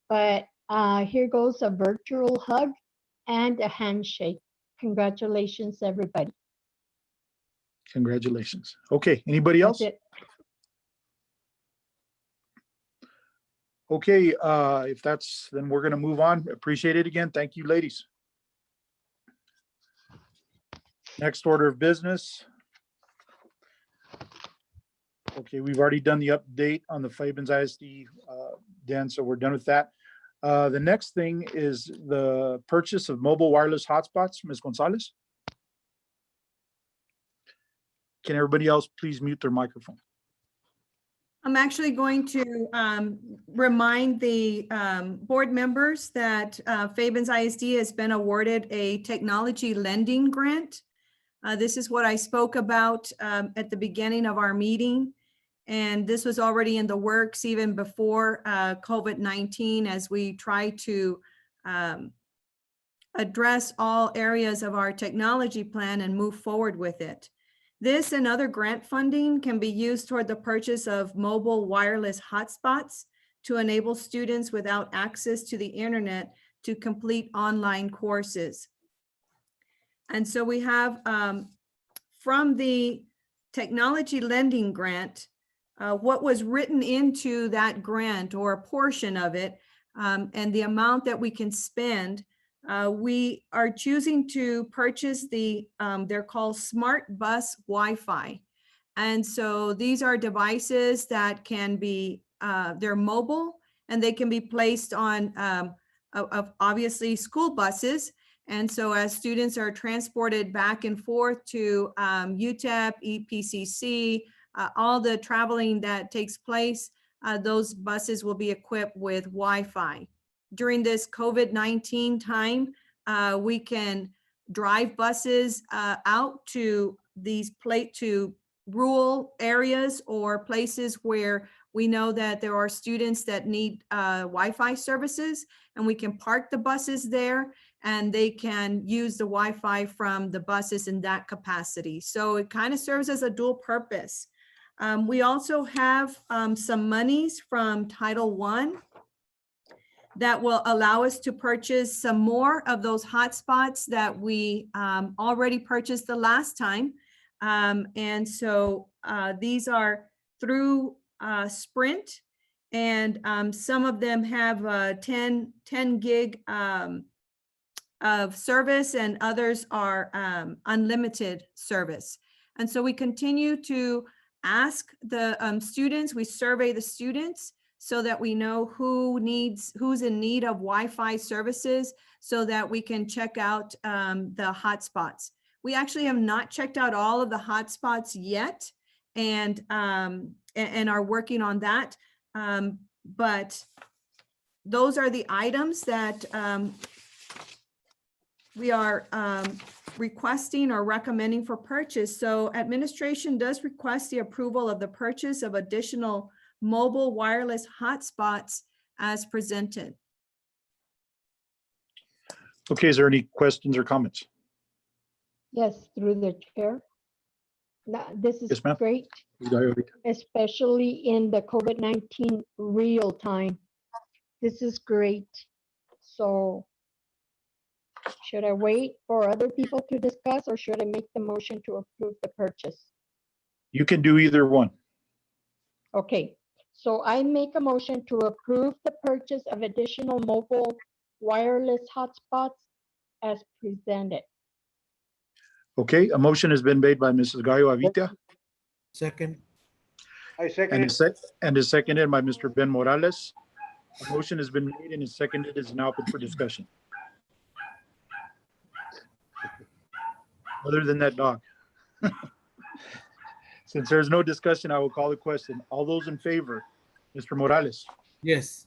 but here goes a virtual hug and a handshake. Congratulations, everybody. Congratulations. Okay, anybody That's else? it. Okay, if that's, then we're gonna move on. Appreciate it again. Thank you, ladies. Next order of business. Okay, we've already done the update on the Fabens ISD, Dan, so we're done with that. The next thing is the purchase of mobile wireless hotspots. Ms. Gonzalez? Can everybody else please mute their microphone? I'm actually going to remind the board members that Fabens ISD has been awarded a technology lending grant. This is what I spoke about at the beginning of our meeting. And this was already in the works even before COVID-19, as we try to address all areas of our technology plan and move forward with it. This and other grant funding can be used toward the purchase of mobile wireless hotspots to enable students without access to the internet to complete online courses. And so we have from the technology lending grant, what was written into that grant or a portion of it, and the amount that we can spend. We are choosing to purchase they're called Smart Bus Wi-Fi. And so these are devices that can be, they're mobile, and they can be placed on obviously school buses. And so as students are transported back and forth to UTEP, EPCC, all the traveling that takes place, those buses will be equipped with Wi-Fi. During this COVID-19 time, we can drive buses out to to rural areas or places where we know that there are students that need Wi-Fi services, and we can park the buses there and they can use the Wi-Fi from the buses in that capacity. So it kind of serves as a dual purpose. We also have some monies from Title I that will allow us to purchase some more of those hotspots that we already purchased the last time. And so these are through Sprint, and some of them have 10 gig of service, and others are unlimited service. And so we continue to ask the students, we survey the students so that we know who's in need of Wi-Fi services, so that we can check out the hotspots. We actually have not checked out all of the hotspots yet, and are working on that. But those are the items that we are requesting or recommending for purchase. So administration does request the approval of the purchase of additional mobile wireless hotspots as presented. Okay, is there any questions or comments? Yes, through the chair. Now, this is Yes, ma'am. great, especially in the COVID-19 real time. This is great. So should I wait for other people to discuss, or should I make the motion to approve the purchase? You can do either one. Okay, So I make a motion to approve the purchase of additional mobile wireless hotspots as presented. Okay, a motion has been made by Mrs. Gallo Avila Second. I second and it. is seconded by Mr. Ben Morales. A motion has been made and is seconded, is now open for discussion. Other than that dog. Since there's no discussion, I will call the question. All those in favor, Mr. Morales, Yes.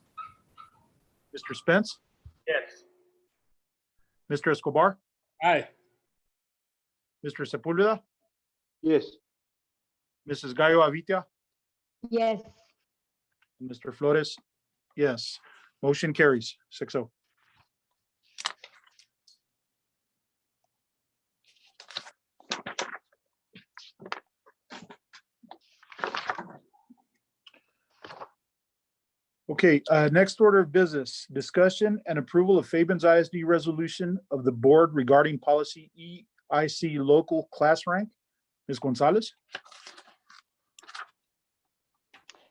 Mr. Spence, Yes. Mr. Escobar, Aye. Mr. Sepulveda, Yes. Mrs. Gallo Avila, Yes. and Mr. Flores. Yes, motion carries 6-0. Okay, next order of business, discussion and approval of Fabens ISD resolution of the board regarding policy EIC local class rank. Ms. Gonzalez?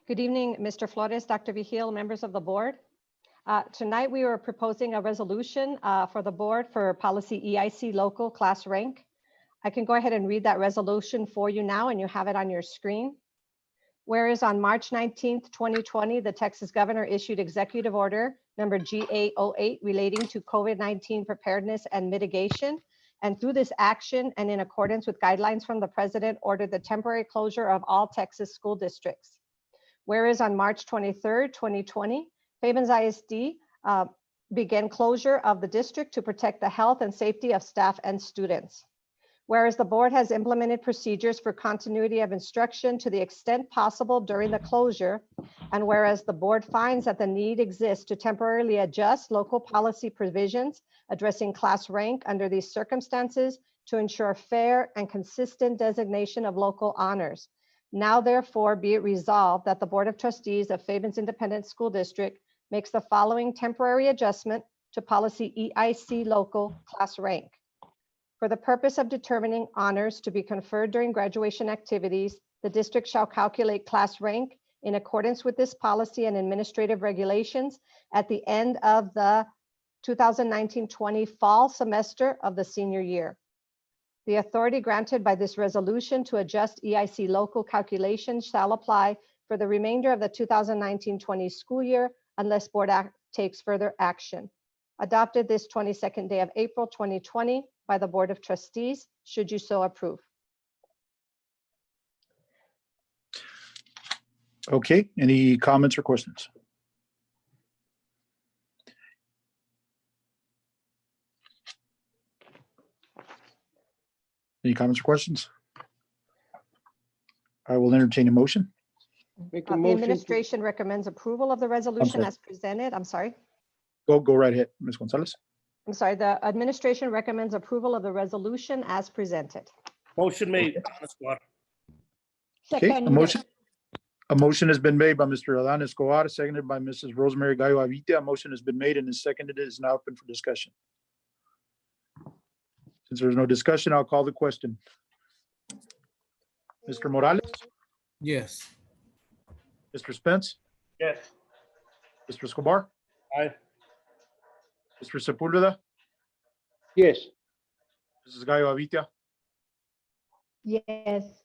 Good evening, Mr. Flores, Dr. Vigil, members of the board. Tonight, we are proposing a resolution for the board for policy EIC local class rank. I can go ahead and read that resolution for you now, and you have it on your screen. Whereas on March 19th, 2020, the Texas governor issued executive order number GA08 relating to COVID-19 preparedness and mitigation. And through this action and in accordance with guidelines from the president, ordered the temporary closure of all Texas school districts. Whereas on March 23rd, 2020, Fabens ISD began closure of the district to protect the health and safety of staff and students. Whereas the board has implemented procedures for continuity of instruction to the extent possible during the closure, and whereas the board finds that the need exists to temporarily adjust local policy provisions addressing class rank under these circumstances to ensure fair and consistent designation of local honors. Now therefore be it resolved that the Board of Trustees of Fabens Independent School District makes the following temporary adjustment to policy EIC local class rank. For the purpose of determining honors to be conferred during graduation activities, the district shall calculate class rank in accordance with this policy and administrative regulations at the end of the 2019-20 fall semester of the senior year. The authority granted by this resolution to adjust EIC local calculations shall apply for the remainder of the 2019-20 school year unless board takes further action. Adopted this 22nd day of April 2020 by the Board of Trustees, should you so approve. Okay, any comments or questions? Any comments or questions? I will entertain a motion. Make a The motion. administration recommends approval of the resolution sorry. as presented. I'm sorry. Go right ahead, Ms. Gonzalez. I'm sorry. The administration recommends approval of the resolution as presented. Motion made. Okay, Second. a motion has been made by Mr. Adan Escobar, seconded by Mrs. Rosemary Gallo Avila. A motion has been made and is seconded. It is now open for discussion. Since there's no discussion, I'll call the question. Mr. Morales, Yes. Mr. Spence, Yes. Mr. Escobar, Aye. Mr. Sepulveda, Yes. Mrs. Gallo Avila, Yes.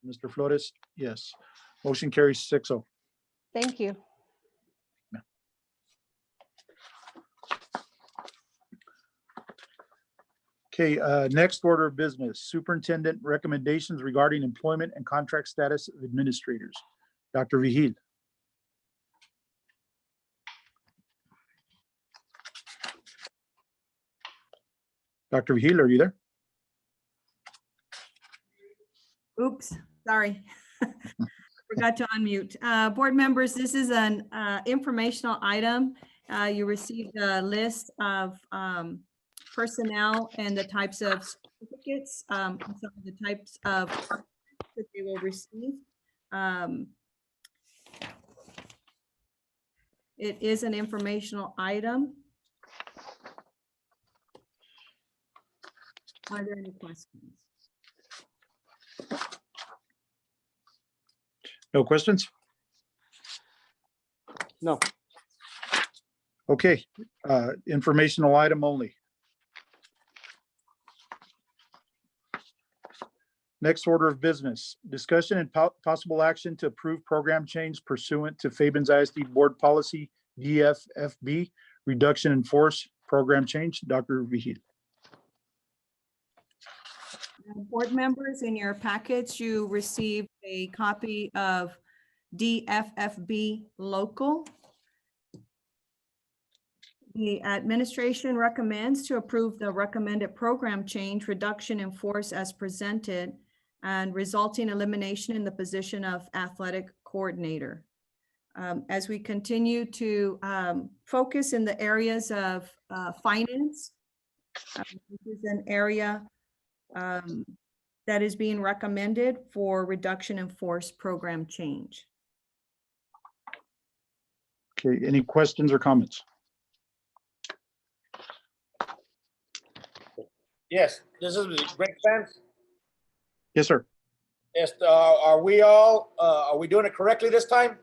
Mr. Flores, yes. Motion carries 6-0. Thank you. Okay, next order of business, superintendent recommendations regarding employment and contract status of administrators. Dr. Vigil. Dr. Vigil, are you there? Oops, sorry. Forgot to unmute. Board members, this is an informational item. You received a list of personnel and the types of certificates, some of the types of that they will receive. It is an informational item. Are there any questions? No questions? No. Okay, informational item only. Next order of business, discussion and possible action to approve program change pursuant to Fabens ISD Board Policy DFFB, reduction in force program change. Dr. Vigil. Board members, in your packets, you received a copy of DFFB local. The administration recommends to approve the recommended program change reduction in force as presented and resulting elimination in the position of athletic coordinator. As we continue to focus in the areas of finance, this is an area that is being recommended for reduction in force program change. Okay, any questions or comments? Yes, this is Greg Spence. Yes, sir. Yes, are we doing it correctly this time?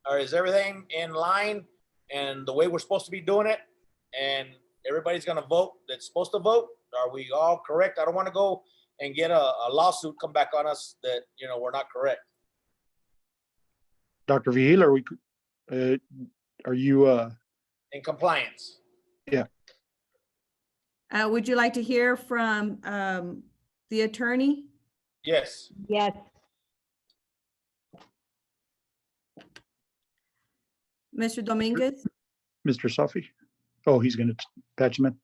Or is everything in line and the way we're supposed to be doing it? And everybody's gonna vote that's supposed to vote? Are we all correct? I don't wanna go and get a lawsuit come back on us that, you know, we're not correct. Dr. Vigil, are you, In compliance. yeah. Would you like to hear from the attorney? Yes. Yes. Mr. Dominguez? Mr. Safi? Oh, he's gonna patch him in.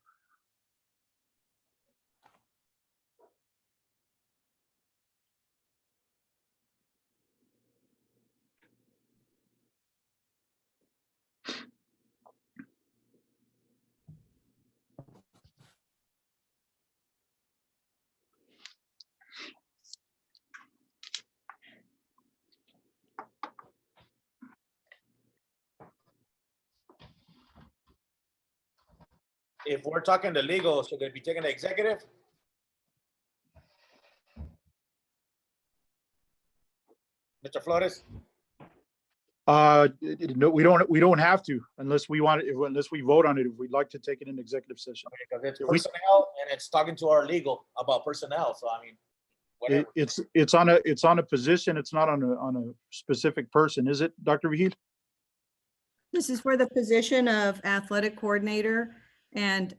If we're talking to legal, should they be taking the executive? Mr. Flores? No, we don't have to unless we want it, unless we vote on it, if we'd like to take it in executive session. Because it's If we- personnel and it's talking to our legal about personnel, so I mean, whatever. It's on a position, it's not on a specific person, is it, Dr. Vigil? This is for the position of athletic coordinator. And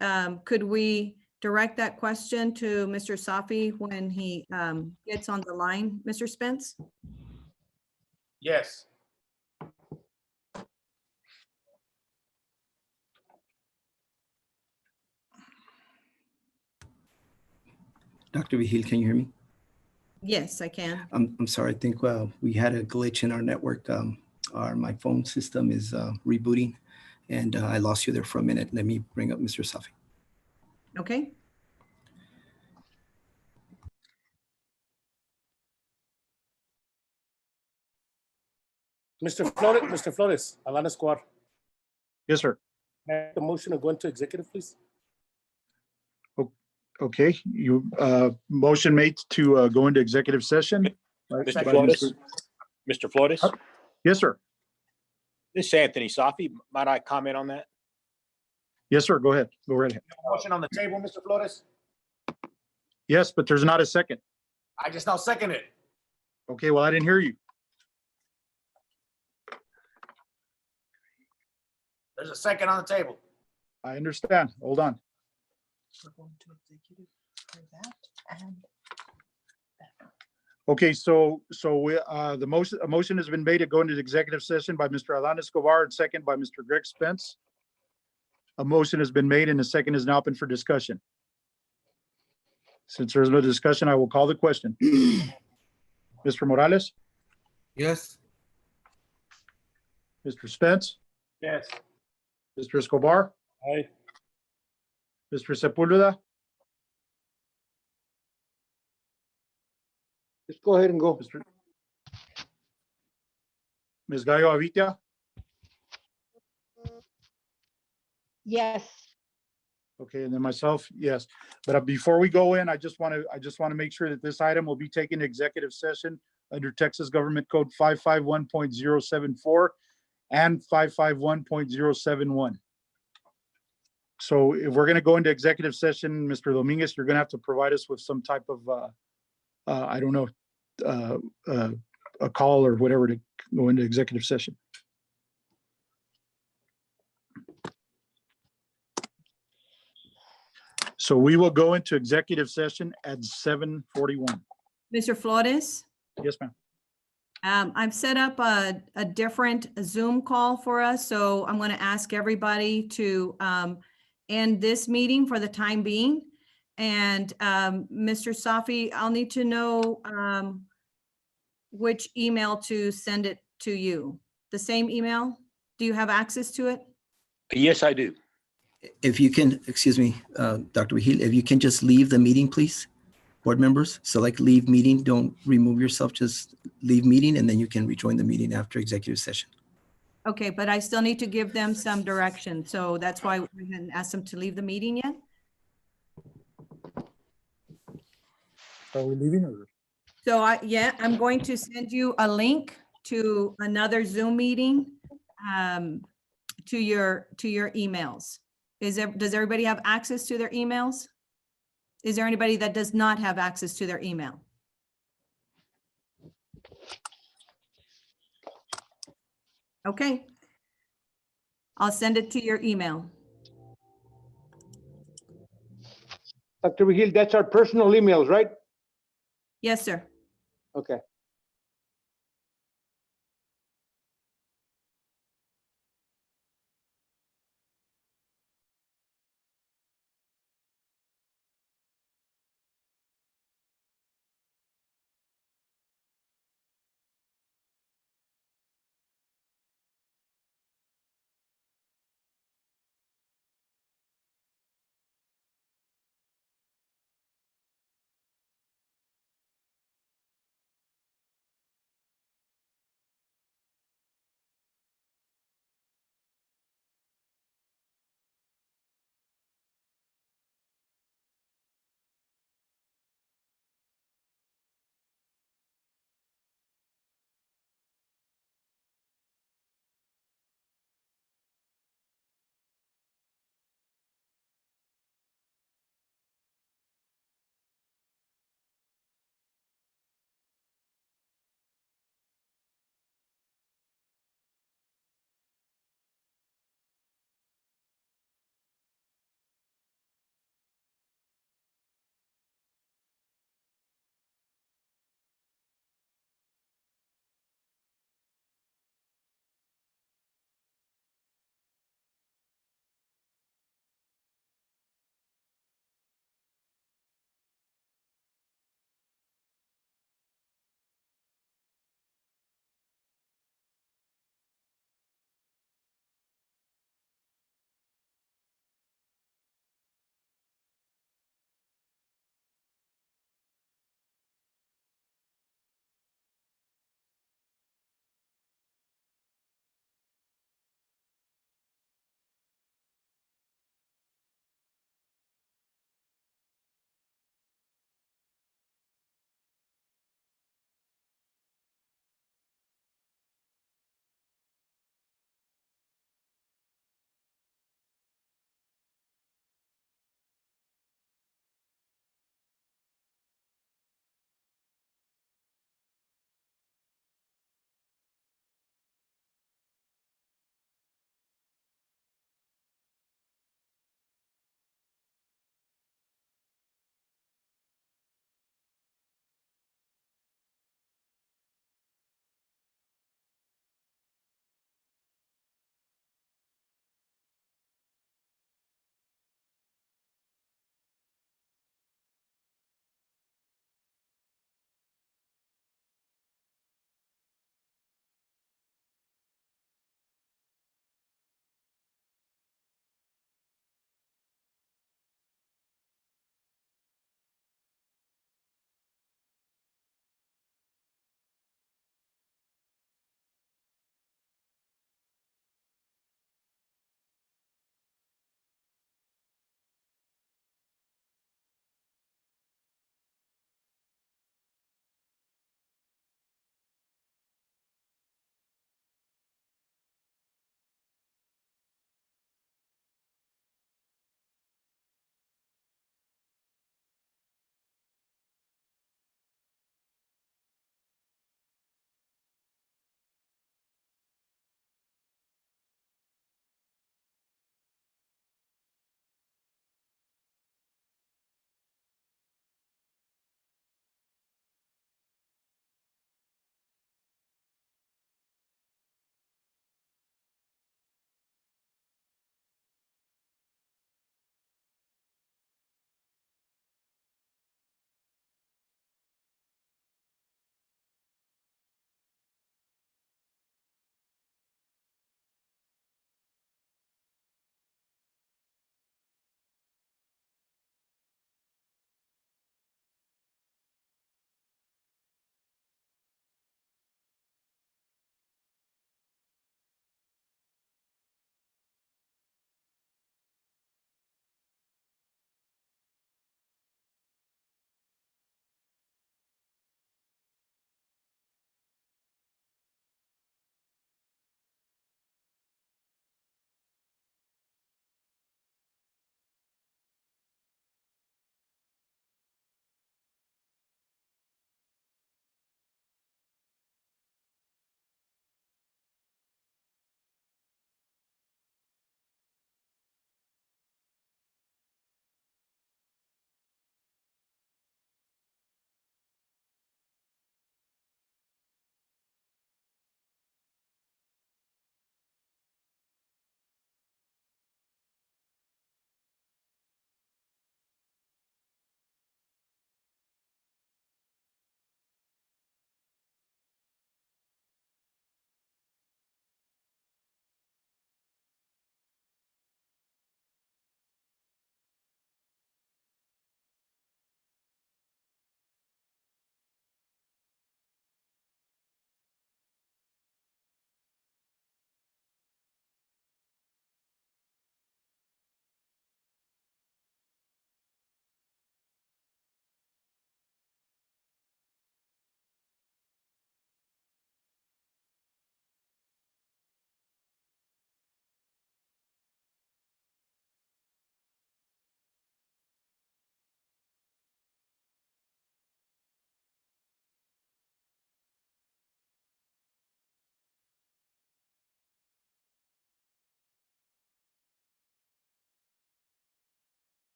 could we direct that question to Mr. Safi when he gets on the line, Mr. Spence? Yes. Dr. Vigil, can you hear me? Yes, I can. I'm sorry, I think we had a glitch in our network. My phone system is rebooting and I lost you there for a minute. Let me bring up Mr. Safi. Okay. Mr. Flores, Avila Squad. Yes, sir. Make a motion to go into executive, please. Okay, motion made to go into executive session. Mr. By Flores? Mr. Flores? Yes, sir. This is Anthony Safi. Might I comment on that? Yes, sir. Go ahead. Go right ahead. Motion on the table, Mr. Flores? Yes, but there's not a second. I just now second it. Okay, well, I didn't hear you. There's a second on the table. I understand. Hold on. We're going to executive for that and Okay, so a motion has been made to go into the executive session by Mr. Alan Escobar and second by Mr. Greg Spence. A motion has been made and the second is now open for discussion. Since there's no discussion, I will call the question. Mr. Morales, Yes. Mr. Spence, Yes. Mr. Escobar, Aye. Mr. Sepulveda, Just go ahead and go. Mr. Ms. Gallo Avitia, Yes. okay, and then myself, yes. But before we go in, I just want to make sure that this item will be taken to executive session under Texas Government Code 551.074 and 551.071. So if we're going to go into executive session, Mr. Dominguez, you're going to have to provide us with some type of, I don't know, a call or whatever to go into executive session. So we will go into executive session at 7:41. Mr. Flores? Yes, ma'am. I've set up a different Zoom call for us, so I'm going to ask everybody to end this meeting for the time being. And Mr. Safi, I'll need to know which email to send it to you. The same email? Do you have access to it? Yes, I do. If you can, excuse me, Dr. Vigil, if you can just leave the meeting, please. Board members, select leave meeting. Don't remove yourself, just leave meeting, and then you can rejoin the meeting after executive session. Okay, but I still need to give them some direction. So that's why we hadn't asked them to leave the meeting yet. Are we leaving or? So I'm going to send you a link to another Zoom meeting to your emails. Does everybody have access to their emails? Is there anybody that does not have access to their email? Okay. I'll send it to your email. Dr. Vigil, that's our personal emails, right? Yes, sir. Okay.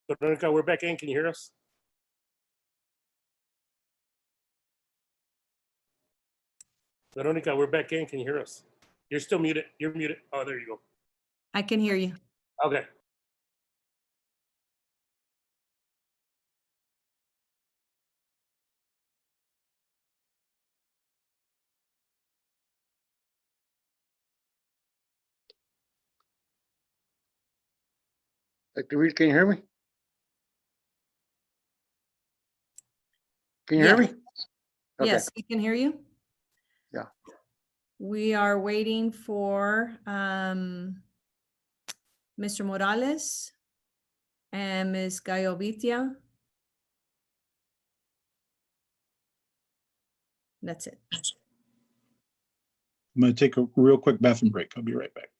Veronica, we're back in. Can you hear us? Veronica, we're back in. Can you hear us? You're still muted. You're muted. Oh, there you go. I can hear you. Okay. Dr. Reed, can you hear me? Can you Yes. hear me? Okay. Yes, we can hear you. Yeah. We are waiting for Mr. Morales and Ms. Gallovitia. That's it. I'm going to take a real quick bathroom break. I'll be right back.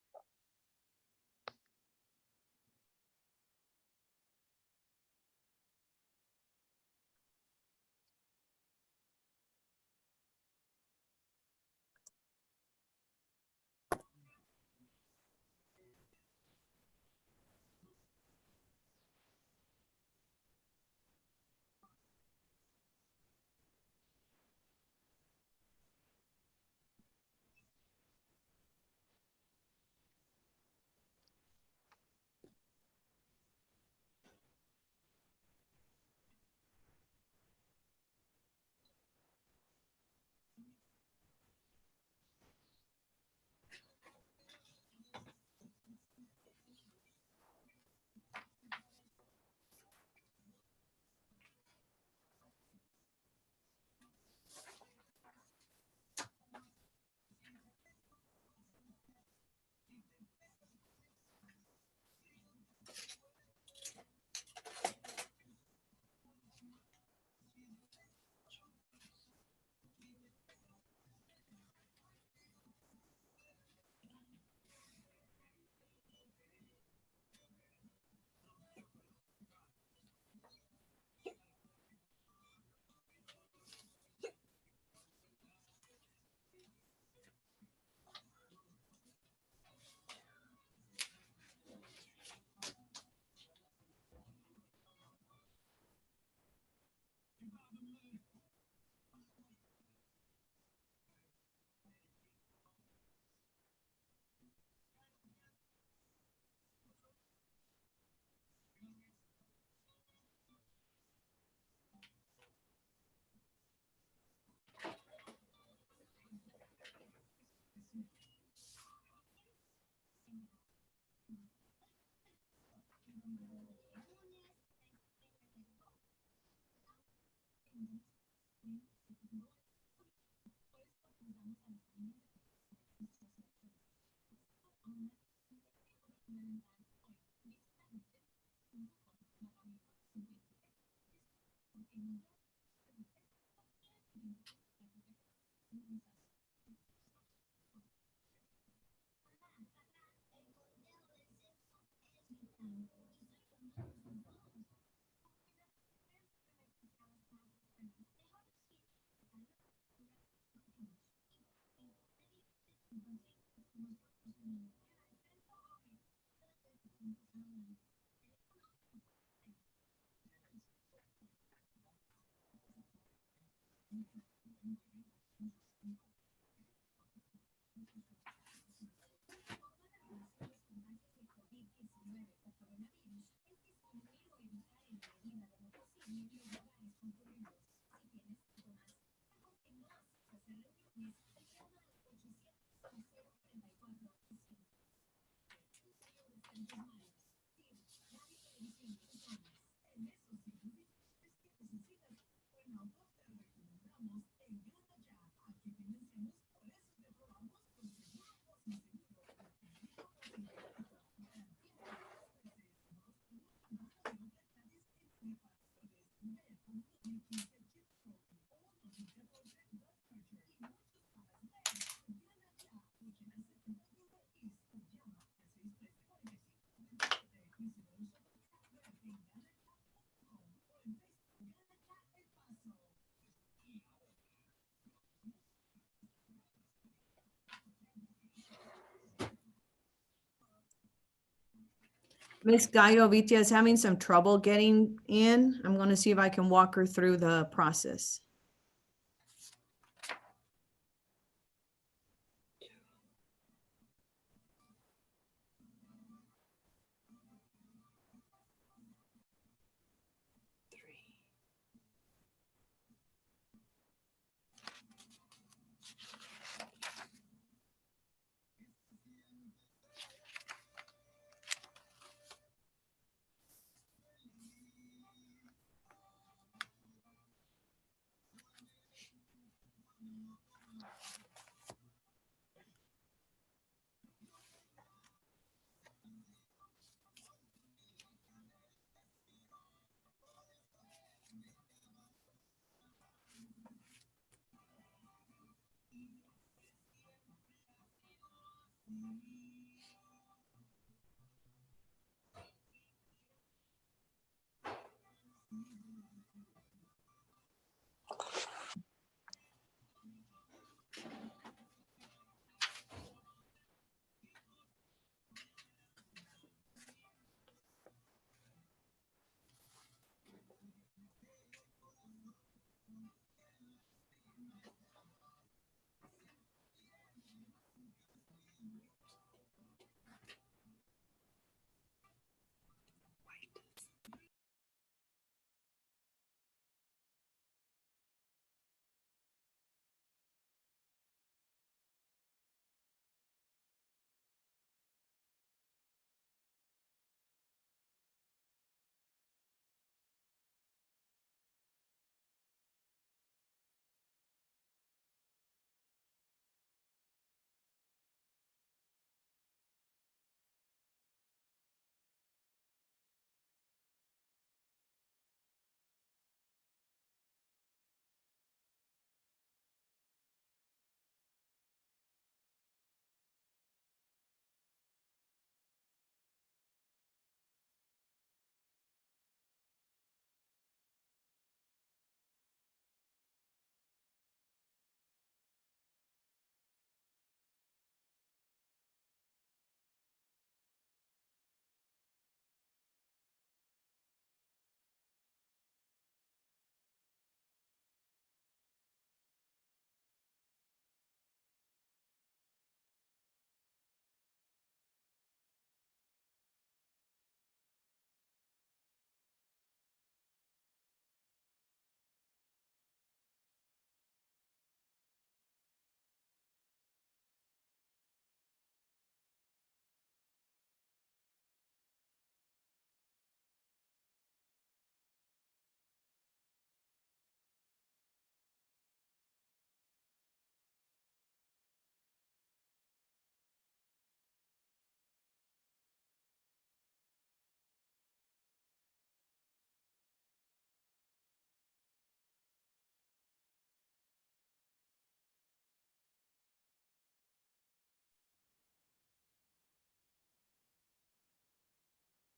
Miss Gallo Vitia is having some trouble getting in. I'm going to see if I can walk her through the process.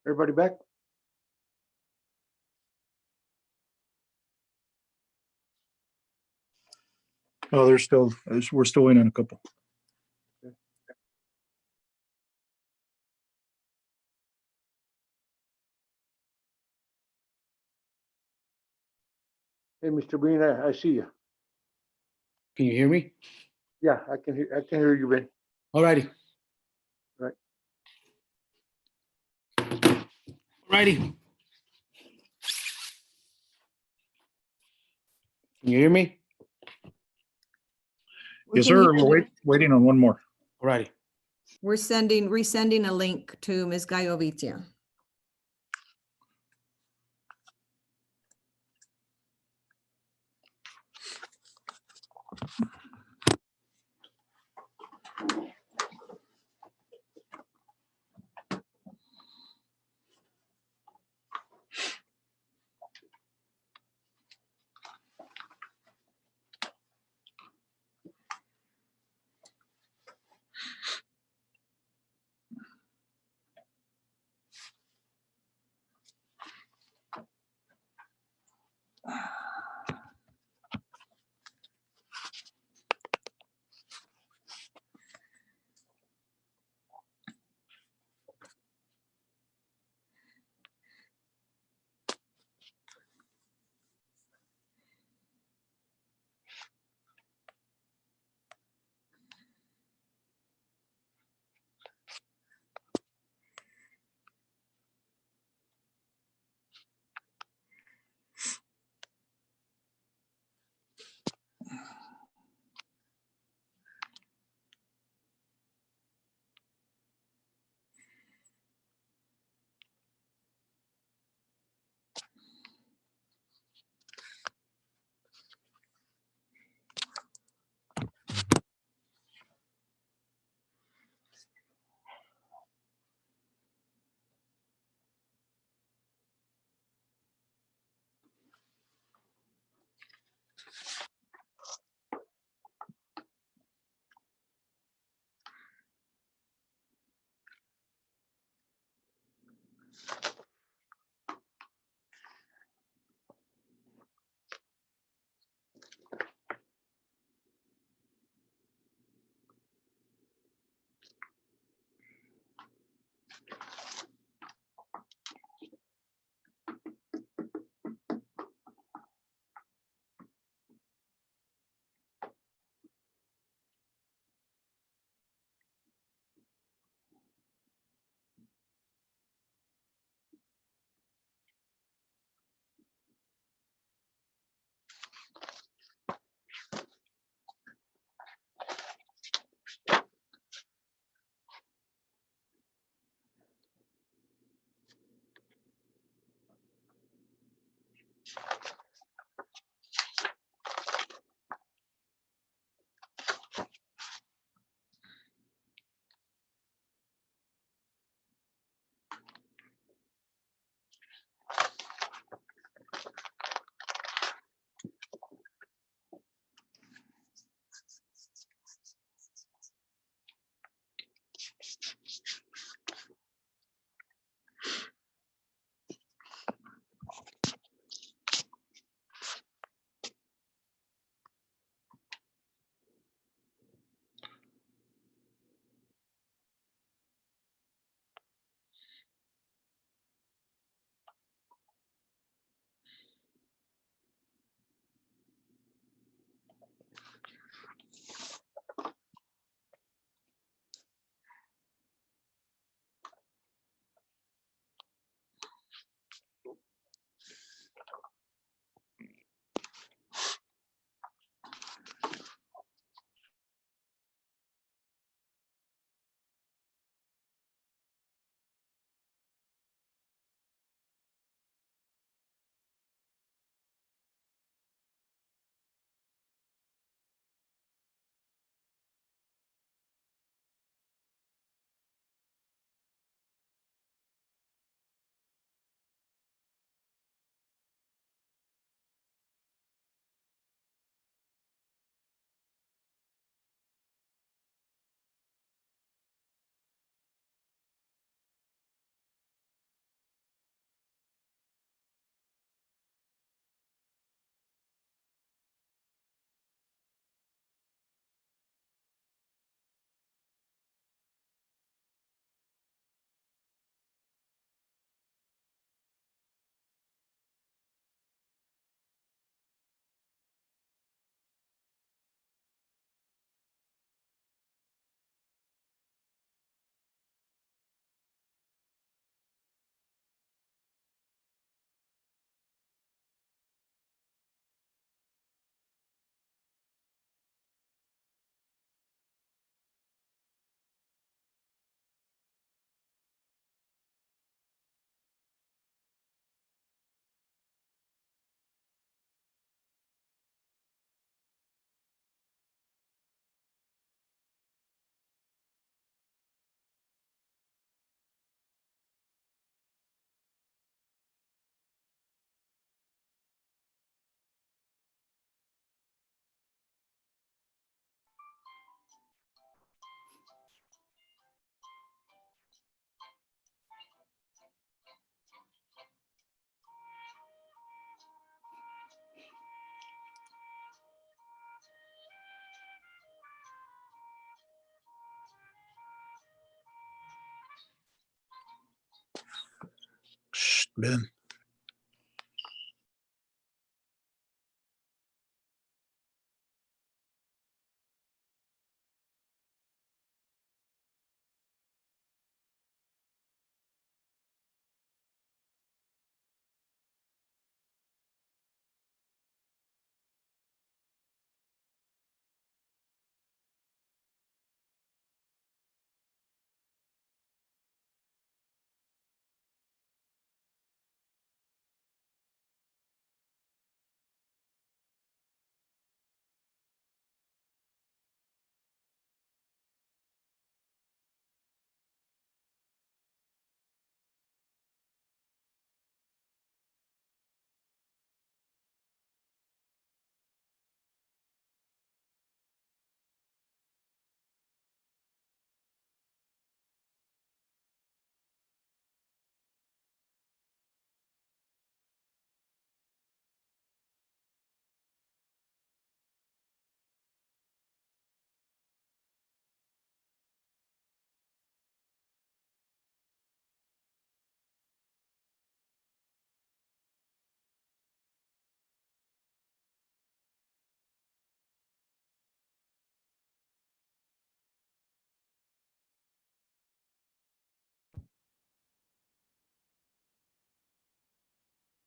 Everybody back? Oh, we're still waiting on a couple. Hey, Mr. Bean, I see you. Can you hear me? Yeah, I can hear you, Ben. All righty. Right. Righty. Can you hear me? We Yes, can sir. hear We're you. waiting on one more. All righty. We're resending a link to Ms. Gallo Vitia. Shh, Ben.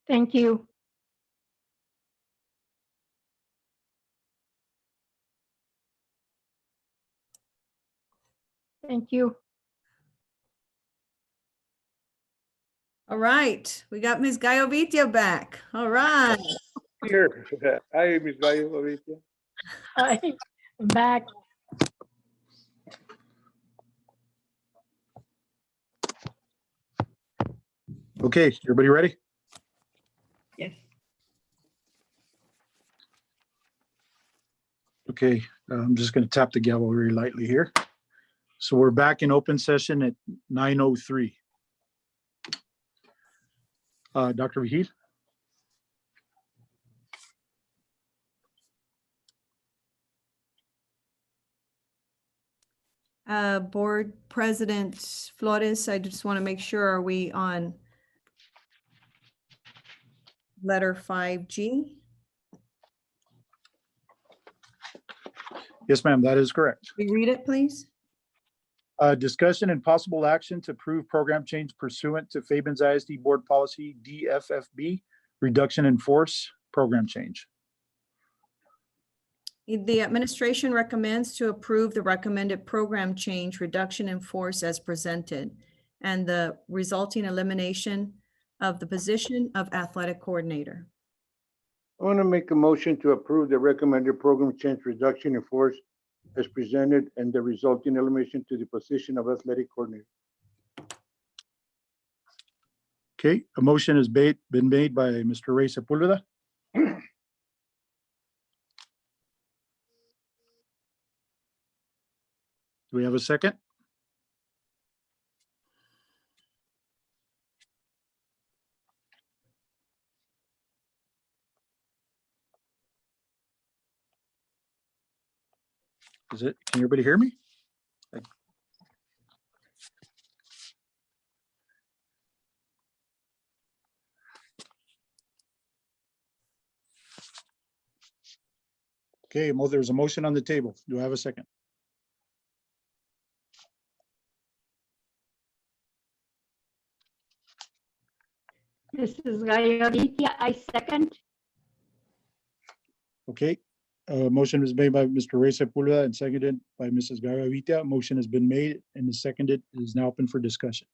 Thank you. Thank you. All right, we got Ms. Gallovitia back. All right. Here. Hi, Ms. Gallo. Mauricio. Hi, I'm back. Okay, everybody ready? Yes. Okay, I'm just going to tap the gavel very lightly here. So we're back in open session at 9:03. Dr. Vahid? Board President Flores, I just want to make sure, are we on letter 5G? Yes, ma'am, that is correct. Will you read it, please? Discussion and possible action to approve program change pursuant to Fabens ISD Board Policy DFFB, reduction in force, program change. The administration recommends to approve the recommended program change reduction in force as presented and the resulting elimination of the position of athletic coordinator. I want to make a motion to approve the recommended program change reduction in force as presented and the resulting elimination to the position of athletic coordinator. Okay, a motion has been made by Mr. Ray Sepulveda. Do we have a second? Is it, can everybody hear me? Okay, well, there's a motion on the table. Do I have a second? This is Gallovitia. I second. Okay, motion was made by Mr. Ray Sepulveda and seconded by Mrs. Garavita. Motion has been made and is seconded. It is now open for discussion.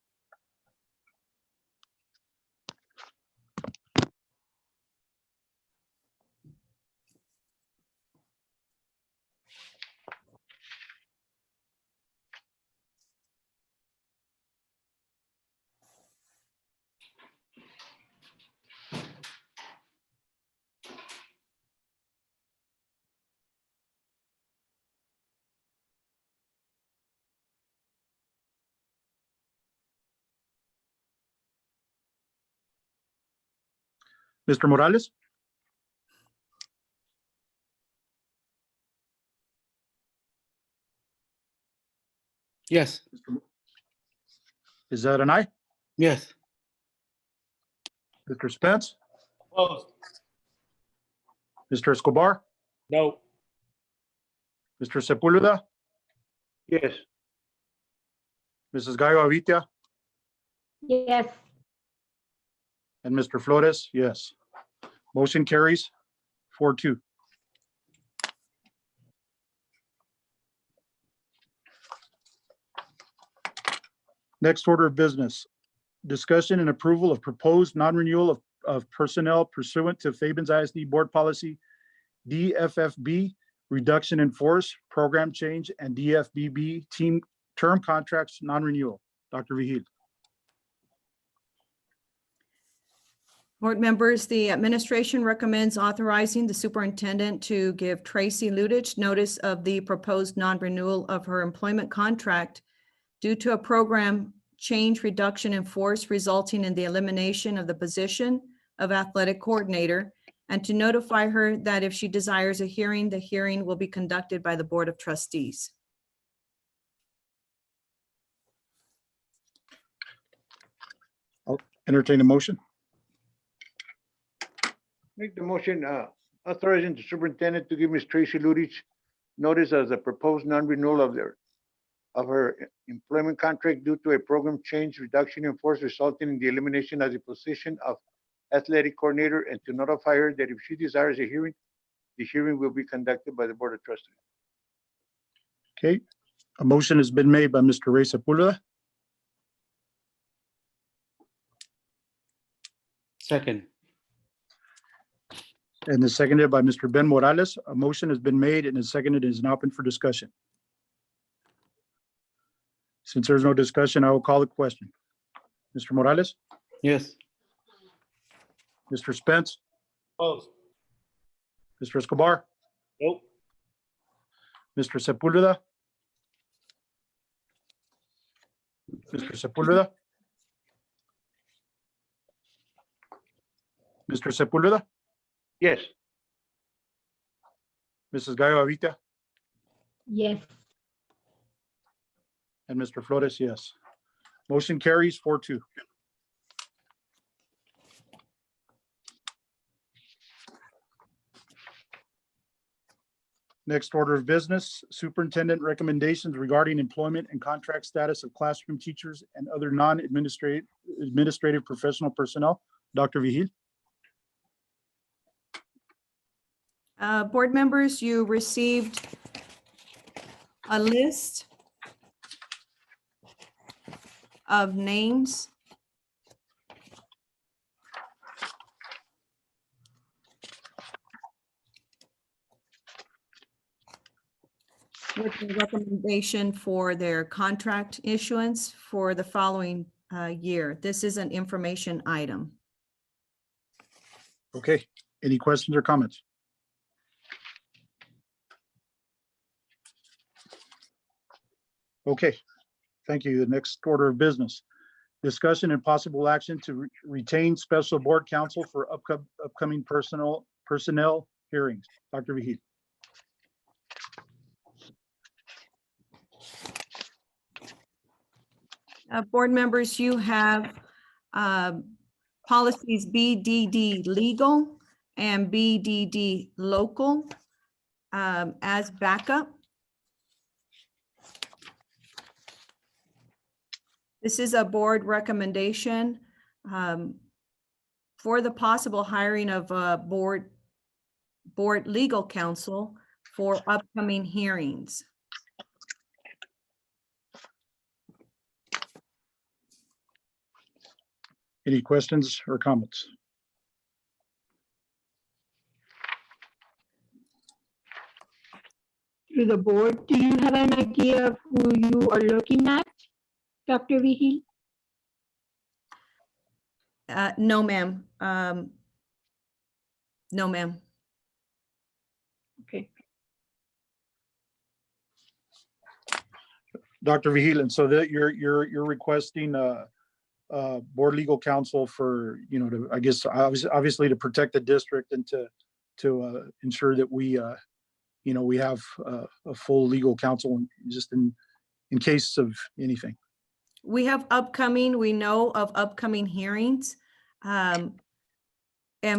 Mr. Morales? Yes. Is that an aye? Yes. Mr. Spence? Opposed? Mr. Escobar? No. Mr. Sepulveda? Yes. Mrs. Gallo Avitia? Yes. And Mr. Flores? Yes. Motion carries 4-2. Next order of business, discussion and approval of proposed non-renewal of personnel pursuant to Fabens ISD Board Policy DFFB, reduction in force, program change, and DFBB team term contracts non-renewal. Dr. Vahid. Board members, the administration recommends authorizing the superintendent to give Tracy Ludich notice of the proposed non-renewal of her employment contract due to a program change reduction in force resulting in the elimination of the position of athletic coordinator, and to notify her that if she desires a hearing, the hearing will be conducted by the Board of Trustees. I'll entertain a motion. Make the motion authorizing the superintendent to give Ms. Tracy Ludich notice as a proposed non-renewal of her employment contract due to a program change reduction in force resulting in the elimination of the position of athletic coordinator, and to notify her that if she desires a hearing, the hearing will be conducted by the Board of Trustees. Okay, a motion has been made by Mr. Ray Sepulveda. Second. And is seconded by Mr. Ben Morales. A motion has been made and is seconded and is now open for discussion. Since there's no discussion, I will call the question. Mr. Morales, Yes. Mr. Spence, Opposed? Mr. Escobar, Nope. Mr. Sepulveda, Mr. Sepulveda, Mr. Sepulveda, Yes. Mrs. Gallo Avita, Yes. and Mr. Flores, yes. Motion carries 4-2. Next order of business, superintendent recommendations regarding employment and contract status of classroom teachers and other administrative professional personnel. Dr. Vigil. Board members, you received a list of names with the recommendation for their contract issuance for the following year. This is an information item. Okay, any questions or comments? Okay, thank you. The next order of business. Discussion and possible action to retain special board counsel for upcoming personnel hearings. Dr. Vigil. Board members, you have policies BDD legal and BDD local as backup. This is a board recommendation for the possible hiring of a board legal counsel for upcoming hearings. Any questions or comments? To the board, do you have an idea of who you are looking at, Dr. Vigil? No, ma'am. No, ma'am. Okay. Dr. Vigil, and so that you're requesting board legal counsel for, to, I guess, obviously to protect the district and to ensure that we, we have a full legal counsel just in case of anything. We know of upcoming hearings. And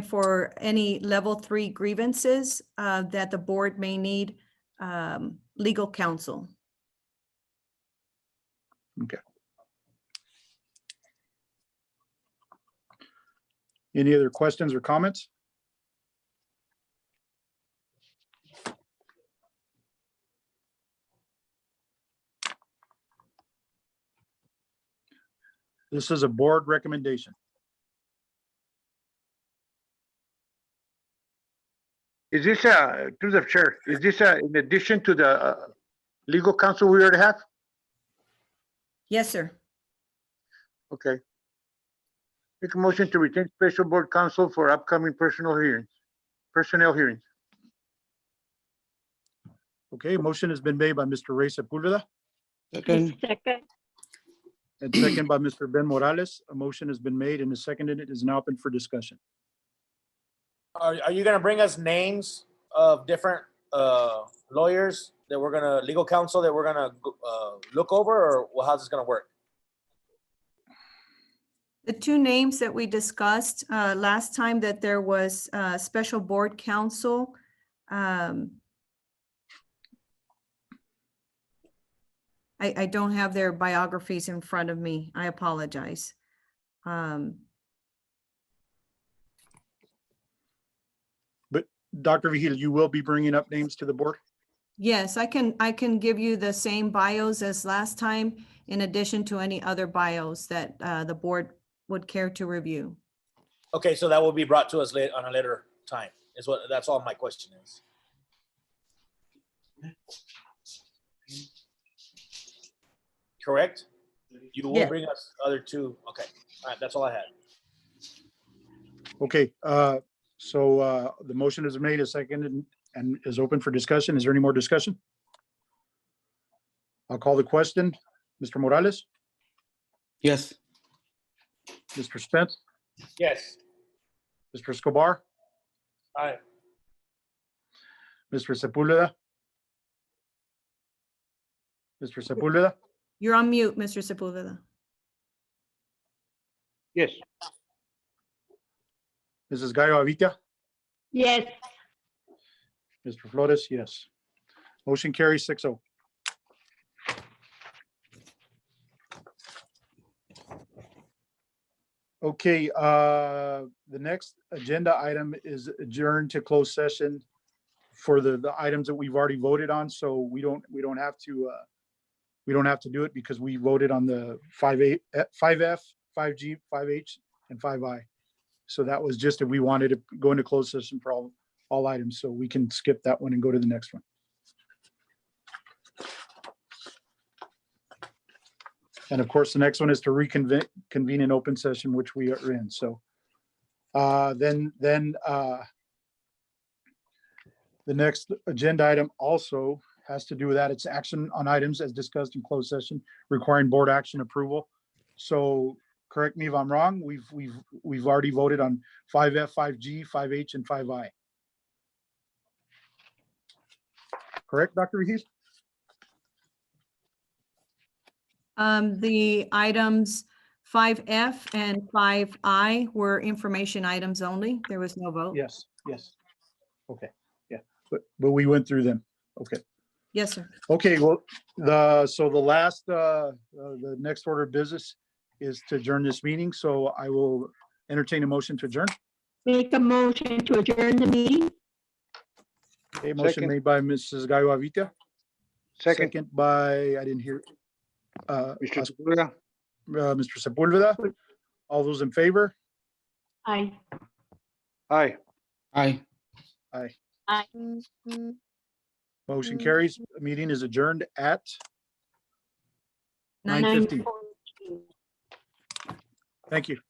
for any level 3 grievances that the board may need legal counsel. Okay. Any other questions or comments? This is a board recommendation. Is this, through the chair, is this in addition to the legal counsel we already have? Yes, sir. Okay. Make a motion to retain special board counsel for upcoming personnel hearings. Okay, motion has been made by Mr. Ray Sepulveda Second. Second. and second by Mr. Ben Morales. A motion has been made and is seconded. It is now open for discussion. Are you gonna bring us names of different lawyers that we're gonna, legal counsel that we're gonna look over, or how's this gonna work? The two names that we discussed last time that there was special board counsel. I don't have their biographies in front of me. I apologize. But Dr. Vigil, you will be bringing up names to the board? Yes, I can give you the same bios as last time, in addition to any other bios that the board would care to review. Okay, so that will be brought to us late on a later time, that's all my question is. Correct? You will Yeah. bring us other two, okay, all right, that's all I had. Okay, so the motion is made, a second, and is open for discussion. Is there any more discussion? I'll call the question. Mr. Morales, Yes. Mr. Spence, Yes. Mr. Escobar, Aye. Mr. Sepulveda. Mr. Sepulveda, You're on mute, Mr. Sepulveda. Yes. Mrs. Gallo Avila, Yes. Mr. Flores, yes. Motion carries 6-0. Okay, the next agenda item is adjourned to closed session for the items that we've already voted on, so we don't have to do it because we voted on the 5F, 5G, 5H, and 5I. So that was just if we wanted to go into closed session for all items, so we can skip that one and go to the next one. And of course, the next one is to convene an open session, which we are in. So then the next agenda item also has to do with that. It's action on items as discussed in closed session requiring board action approval. So correct me if I'm wrong. We've already voted on 5F, 5G, 5H, and 5I. Correct, Dr. Rahis? The items 5F and 5I were information items only. There was no vote. Yes. Okay, yeah, but we went through them. Okay. Yes, sir. Okay, well, the next order of business is to adjourn this meeting. So I will entertain a motion to adjourn. Make a motion to adjourn the meeting. Okay, motion Second. made by Mrs. Gallo Avila. Second. Second by, I didn't hear. Mr. Sepulveda. Mr. Sepulveda. All those in favor? Aye. Aye. Aye. Aye. Aye. Motion carries. Meeting is adjourned at 9:15. 9:15. Thank you.